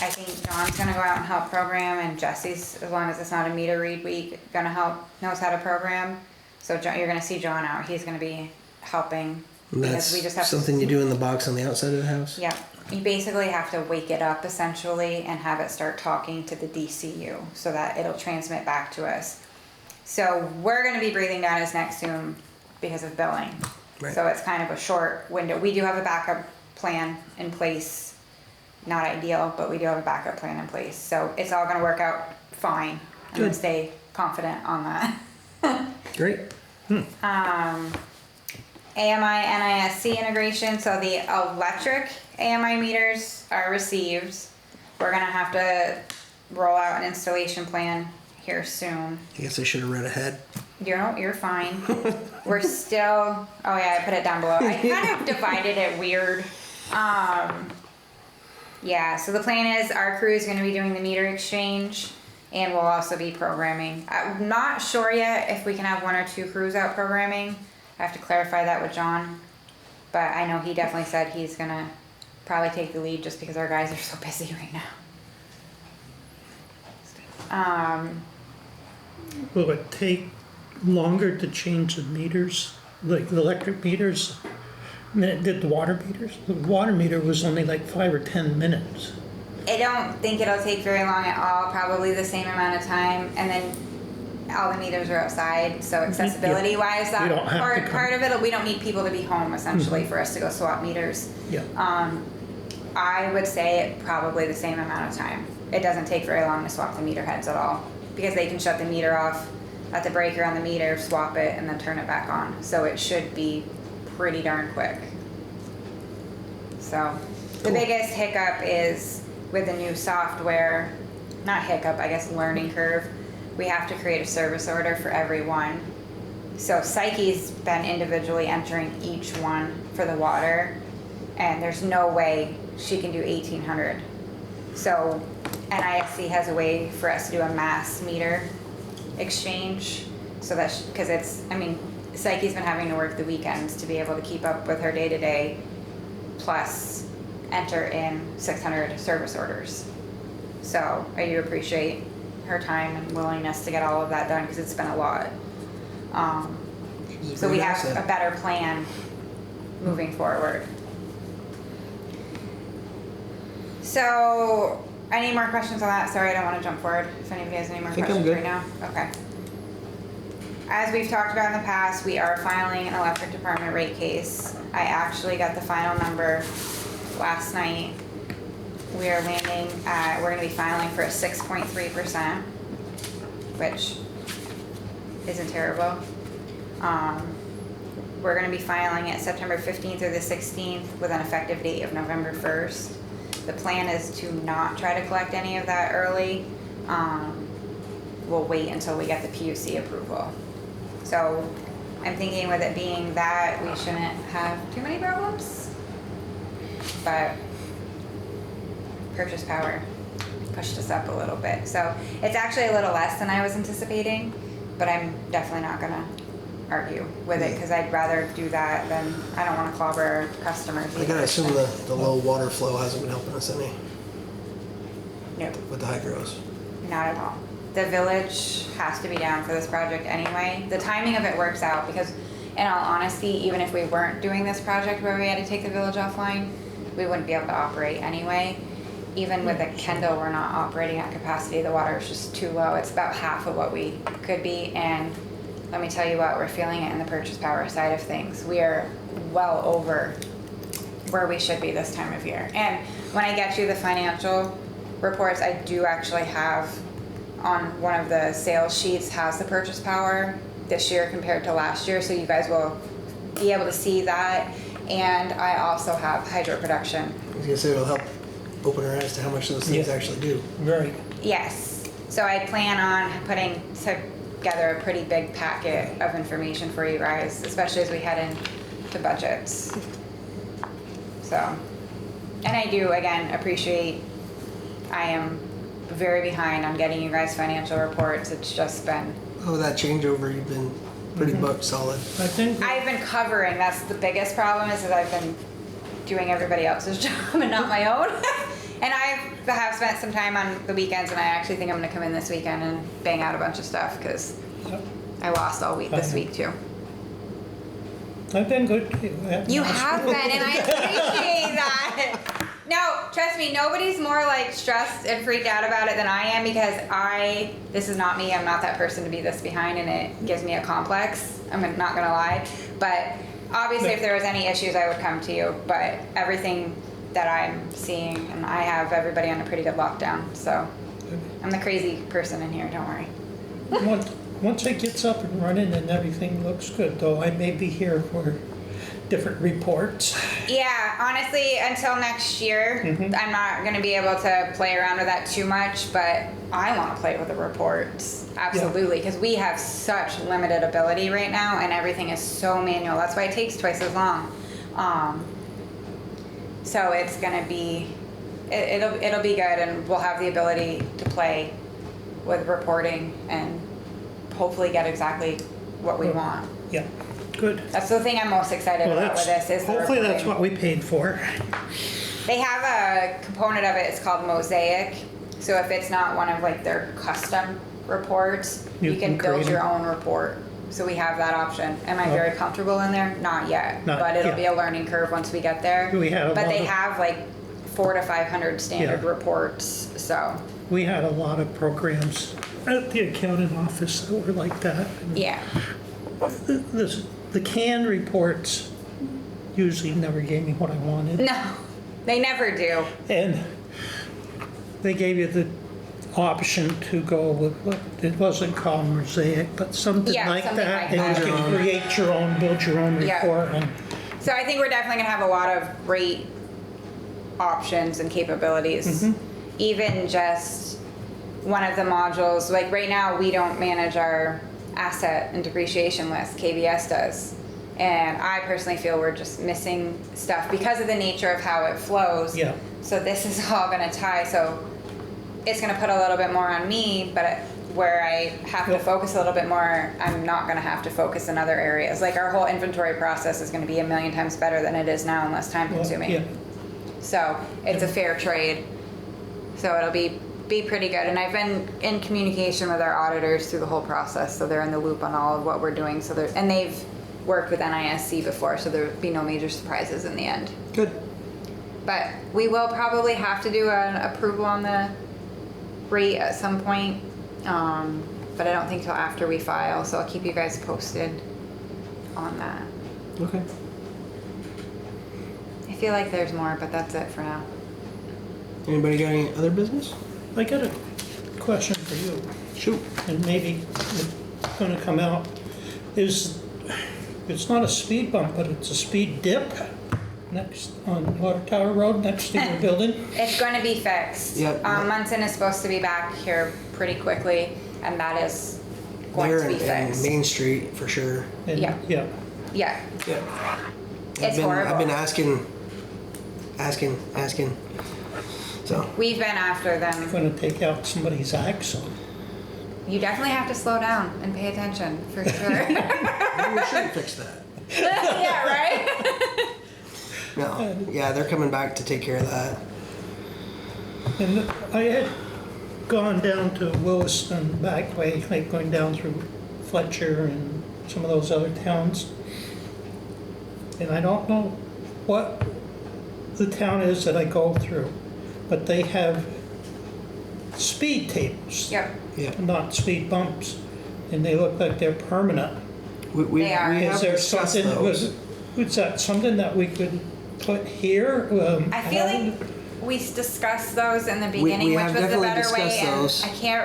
Speaker 2: I think John's gonna go out and help program, and Jesse's, as long as it's not a meter read week, knows how to program. So John, you're gonna see John out. He's gonna be helping.
Speaker 1: And
Speaker 2: because
Speaker 1: that's
Speaker 2: we just have
Speaker 1: something you do in the box on the outside of the house?
Speaker 2: Yeah, you basically have to wake it up essentially and have it start talking to the DCU so that it'll transmit back to us. So we're gonna be breathing down his neck soon because of billing.
Speaker 1: Right.
Speaker 2: So it's kind of a short window. We do have a backup plan in place. Not ideal, but we do have a backup plan in place. So it's all gonna work out fine. I'm gonna
Speaker 1: Good.
Speaker 2: stay confident on that.
Speaker 1: Great.
Speaker 2: AMI NISC integration, so the electric AMI meters are received. We're gonna have to roll out an installation plan here soon.
Speaker 1: I guess I should have read ahead.
Speaker 2: You're fine. We're still, oh yeah, I put it down below. I kind of divided it weird. Yeah, so the plan is our crew is gonna be doing the meter exchange and we'll also be programming. I'm not sure yet if we can have 1 or 2 crews out programming. I have to clarify that with John. But I know he definitely said he's gonna probably take the lead just because our guys are so busy right now.
Speaker 4: Will it take longer to change the meters, like the electric meters, than it did the water meters? The water meter was only like 5 or 10 minutes.
Speaker 2: I don't think it'll take very long at all, probably the same amount of time, and then all the meters are outside, so accessibility wise, that
Speaker 4: We don't have to come.
Speaker 2: part of it, we don't need people to be home essentially for us to go swap meters.
Speaker 4: Yeah.
Speaker 2: I would say it probably the same amount of time. It doesn't take very long to swap the meter heads at all, because they can shut the meter off at the breaker on the meter, swap it, and then turn it back on. So it should be pretty darn quick. So the biggest hiccup is with the new software, not hiccup, I guess learning curve. We have to create a service order for every one. So Psyche's been individually entering each one for the water, and there's no way she can do 1,800. So NISC has a way for us to do a mass meter exchange, so that, because it's, I mean, Psyche's been having to work the weekends to be able to keep up with her day-to-day, plus enter in 600 service orders. So I do appreciate her time and willingness to get all of that done, because it's been a lot.
Speaker 1: She's a
Speaker 2: So we
Speaker 1: great
Speaker 2: have
Speaker 1: asset.
Speaker 2: a better plan moving forward. So, any more questions on that? Sorry, I don't want to jump forward. If anybody has any more
Speaker 1: think I'm
Speaker 2: questions
Speaker 1: good.
Speaker 2: right now. Okay. As we've talked about in the past, we are filing an electric department rate case. I actually got the final number last night. We are landing at, we're gonna be filing for a 6.3%, which isn't terrible. We're gonna be filing it September 15th through the 16th with an effective date of November 1st. The plan is to not try to collect any of that early. We'll wait until we get the PUC approval. So I'm thinking with it being that, we shouldn't have too many problems. But purchase power pushed us up a little bit. So it's actually a little less than I was anticipating, but I'm definitely not gonna argue with it, because I'd rather do that than, I don't wanna clobber our customers
Speaker 1: I
Speaker 2: either.
Speaker 1: gotta assume the low water flow hasn't been helping us any
Speaker 2: Nope.
Speaker 1: with the hydros.
Speaker 2: Not at all. The village has to be down for this project anyway. The timing of it works out because, in all honesty, even if we weren't doing this project where we had to take the village offline, we wouldn't be able to operate anyway. Even with the Kendall, we're not operating at capacity. The water is just too low. It's about half of what we could be. And let me tell you what, we're feeling it in the purchase power side of things. We are well over where we should be this time of year. And when I get you the financial reports, I do actually have on one of the sales sheets has the purchase power this year compared to last year, so you guys will be able to see that. And I also have hydro production.
Speaker 1: I was gonna say it'll help open our eyes to how much those things
Speaker 4: Yeah.
Speaker 1: actually do.
Speaker 4: Right.
Speaker 2: Yes, so I plan on putting together a pretty big packet of information for you guys, especially as we head into budgets. So, and I do again appreciate, I am very behind on getting you guys financial reports. It's just been,
Speaker 1: Oh, that changeover, you've been pretty booked solid.
Speaker 4: I think
Speaker 2: I've been covering, that's the biggest problem, is that I've been doing everybody else's job and not my own. And I have spent some time on the weekends, and I actually think I'm gonna come in this weekend and bang out a bunch of stuff, because I lost all week this week too.
Speaker 4: I've been good too.
Speaker 2: You have been, and I appreciate that. No, trust me, nobody's more like stressed and freaked out about it than I am because this is not me, I'm not that person to be this behind and it gives me a complex. I'm not gonna lie. But obviously if there was any issues, I would come to you. But everything that I'm seeing, and I have everybody on a pretty good lockdown, so I'm the crazy person in here, don't worry.
Speaker 4: Once it gets up and running and everything looks good, though, I may be here for different reports.
Speaker 2: Yeah, honestly, until next year, I'm not going to be able to play around with that too much, but I want to play with the reports. Absolutely, because we have such limited ability right now and everything is so manual. That's why it takes twice as long. So it's going to be, it'll be good and we'll have the ability to play with reporting and hopefully get exactly what we want.
Speaker 4: Yeah, good.
Speaker 2: That's the thing I'm most excited about with this is the
Speaker 4: hopefully that's
Speaker 2: reporting.
Speaker 4: what we paid for.
Speaker 2: They have a component of it, it's called Mosaic. So if it's not one of like their custom reports,
Speaker 4: You
Speaker 2: you can
Speaker 4: can
Speaker 2: build
Speaker 4: create
Speaker 2: your
Speaker 4: it.
Speaker 2: own report. So we have that option. Am I
Speaker 4: Oh.
Speaker 2: very comfortable in there? Not yet,
Speaker 4: Not-
Speaker 2: but it'll
Speaker 4: yeah.
Speaker 2: be a learning curve once we get there.
Speaker 4: We had a
Speaker 2: But
Speaker 4: lot
Speaker 2: they
Speaker 4: of-
Speaker 2: have like 400 to 500 standard
Speaker 4: Yeah.
Speaker 2: reports, so
Speaker 4: We had a lot of programs at the accounting office that were like that.
Speaker 2: yeah.
Speaker 4: The canned reports usually never gave me what I wanted.
Speaker 2: No, they never do.
Speaker 4: And they gave you the option to go with what, it wasn't called Mosaic, but something
Speaker 2: Yeah,
Speaker 4: like
Speaker 2: something
Speaker 4: that.
Speaker 2: like
Speaker 4: And
Speaker 2: that.
Speaker 4: you can create your own, build your own
Speaker 2: Yeah.
Speaker 4: report. And
Speaker 2: So I think we're definitely gonna have a lot of great options and capabilities. Even just one of the modules, like right now we don't manage our asset and depreciation list, KBS does. And I personally feel we're just missing stuff because of the nature of how it flows.
Speaker 4: Yeah.
Speaker 2: So this is all gonna tie, so it's gonna put a little bit more on me, but where I have to
Speaker 4: Yep.
Speaker 2: focus a little bit more, I'm not gonna have to focus in other areas. Like our whole inventory process is gonna be a million times better than it is now and less time consuming.
Speaker 4: yeah.
Speaker 2: So it's a fair trade. So it'll be pretty good. And I've been in communication with our auditors through the whole process, so they're in the loop on all of what we're doing. So and they've worked with NISC before, so there'll be no major surprises in the end.
Speaker 1: Good.
Speaker 2: But we will probably have to do an approval on the rate at some point. But I don't think till after we file, so I'll keep you guys posted on that.
Speaker 1: Okay.
Speaker 2: I feel like there's more, but that's it for now.
Speaker 1: Anybody got any other business?
Speaker 4: I got a question for you,
Speaker 1: Shoot.
Speaker 4: and maybe it's gonna come out. It's not a speed bump, but it's a speed dip next on Water Tower Road next to your building.
Speaker 2: It's going to be fixed.
Speaker 1: Yep.
Speaker 2: Munson is supposed to be back here pretty quickly, and that is going
Speaker 1: There
Speaker 2: to be
Speaker 1: and
Speaker 2: fixed.
Speaker 1: Main Street for sure.
Speaker 4: And-
Speaker 2: Yeah.
Speaker 4: Yeah.
Speaker 2: Yeah,
Speaker 1: Yeah.
Speaker 2: It's horrible.
Speaker 1: I've been asking. So
Speaker 2: we've been after them.
Speaker 4: Gonna take out somebody's axle.
Speaker 2: You definitely have to slow down and pay attention, for sure.
Speaker 1: maybe we should fix that.
Speaker 2: Yeah, right?
Speaker 1: No. Yeah, they're coming back to take care of that.
Speaker 4: And I had gone down to Williston back way, like going down through Fletcher and some of those other towns. And I don't know what the town is that I go through, but they have speed tables,
Speaker 2: Yep.
Speaker 1: Yeah.
Speaker 4: not speed bumps, and they look like they're permanent.
Speaker 1: We
Speaker 2: They are.
Speaker 1: have
Speaker 4: Is there
Speaker 1: discussed
Speaker 4: something,
Speaker 1: those.
Speaker 4: was that something that we could put here?
Speaker 2: I feel like we discussed those in the beginning,
Speaker 1: we
Speaker 2: which
Speaker 1: have
Speaker 2: was the
Speaker 1: definitely
Speaker 2: better way,
Speaker 1: discussed
Speaker 2: and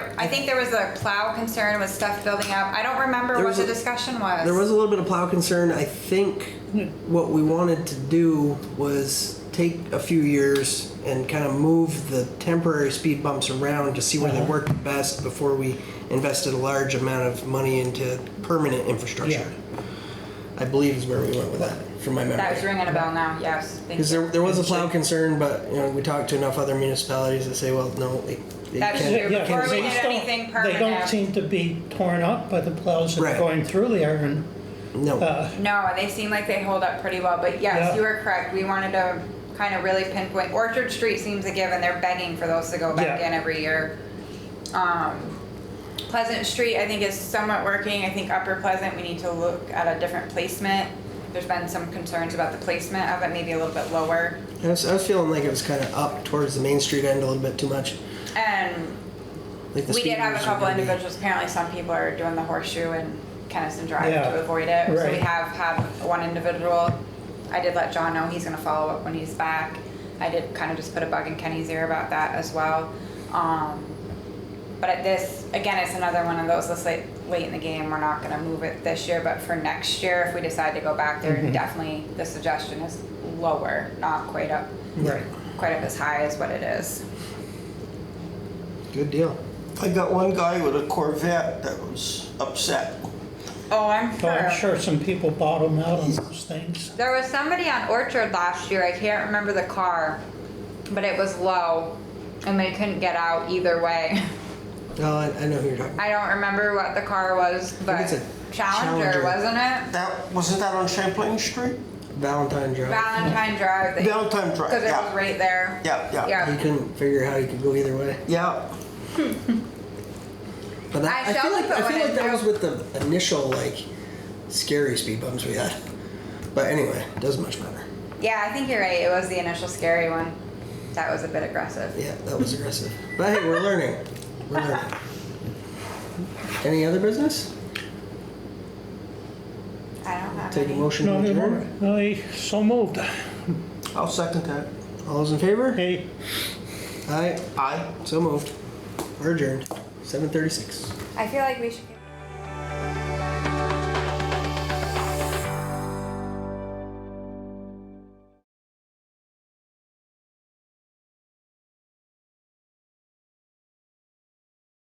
Speaker 1: those.
Speaker 2: I think there was a plow concern with stuff building up. I don't remember
Speaker 1: There
Speaker 2: what
Speaker 1: was
Speaker 2: the
Speaker 1: a-
Speaker 2: discussion was.
Speaker 1: There was a little bit of plow concern. I think what we wanted to do was take a few years and kind of move the temporary speed bumps around to see where they worked best before we invested a large amount of money into permanent infrastructure.
Speaker 4: Yeah.
Speaker 1: I believe is where we went with that, from my
Speaker 2: That was
Speaker 1: memory.
Speaker 2: ringing a bell now, yes. Thank
Speaker 1: Because
Speaker 2: you.
Speaker 1: there was a plow concern, but we talked to enough other municipalities that say, well, no, they
Speaker 2: That's
Speaker 1: can't.
Speaker 2: true. Before
Speaker 1: can't
Speaker 2: we
Speaker 1: do
Speaker 2: did
Speaker 1: that.
Speaker 2: anything
Speaker 4: They
Speaker 2: permanent.
Speaker 4: don't seem to be torn up by the plows that
Speaker 1: Right.
Speaker 4: are going through there, and
Speaker 1: No.
Speaker 2: No, they seem like they hold up pretty well, but yes,
Speaker 4: Yeah.
Speaker 2: you were correct. We wanted to kind of really pinpoint. Orchard Street seems a given. They're begging for those to go back
Speaker 4: Yeah.
Speaker 2: in every year. Pleasant Street, I think, is somewhat working. I think Upper Pleasant, we need to look at a different placement. there's been some concerns about the placement of it, maybe a little bit lower.
Speaker 1: I was feeling like it was kind of up towards the Main Street end a little bit too much.
Speaker 2: And
Speaker 1: Like the
Speaker 2: we did have a
Speaker 1: speeders are
Speaker 2: couple
Speaker 1: gonna be-
Speaker 2: individuals, apparently some people are doing the horseshoe and Keniston Drive
Speaker 4: Yeah,
Speaker 2: to avoid it. So we
Speaker 4: right.
Speaker 2: have had one individual, I did let John know he's gonna follow up when he's back. I did kind of just put a bug in Kenny's ear about that as well. But at this, again, it's another one of those, this late in the game, we're not gonna move it this year, but for next year, if we decide to go back there, definitely the suggestion is lower, not quite up
Speaker 4: Right.
Speaker 2: as high as what it is.
Speaker 1: Good deal.
Speaker 5: I got one guy with a Corvette that was upset.
Speaker 2: Oh, I'm
Speaker 4: So I'm
Speaker 2: sure.
Speaker 4: sure some people bottom out on those things.
Speaker 2: There was somebody on Orchard last year, I can't remember the car, but it was low and they couldn't get out either way.
Speaker 1: Oh, I know who you're talking about.
Speaker 2: I don't remember what the car was, but
Speaker 1: it's a
Speaker 2: Challenger,
Speaker 1: Challenger.
Speaker 2: wasn't it?
Speaker 5: Wasn't that on Champlain Street?
Speaker 1: Valentine Drive.
Speaker 2: Valentine Drive.
Speaker 5: Valentine Drive,
Speaker 2: Because it
Speaker 5: yeah.
Speaker 2: was right there.
Speaker 5: Yeah.
Speaker 1: He couldn't figure how he could go either way.
Speaker 5: Yeah.
Speaker 1: But that,
Speaker 2: I shall put
Speaker 1: I
Speaker 2: one
Speaker 1: feel like
Speaker 2: in
Speaker 1: that was
Speaker 2: too.
Speaker 1: with the initial like scary speed bumps we had. But anyway, it doesn't much matter.
Speaker 2: Yeah, I think you're right. It was the initial scary one. That was a bit aggressive.
Speaker 1: Yeah, that was aggressive. But hey, we're learning. We're learning. Any other business?
Speaker 2: I don't have
Speaker 1: Take a
Speaker 2: any.
Speaker 1: motion
Speaker 4: No,
Speaker 1: to
Speaker 4: anymore.
Speaker 1: adjourn.
Speaker 4: I so moved.
Speaker 5: I'll second that.
Speaker 1: All those in favor?
Speaker 4: Hey.
Speaker 1: Aye.
Speaker 5: Aye.
Speaker 1: So moved. We're adjourned. 7:36.
Speaker 2: I feel like we should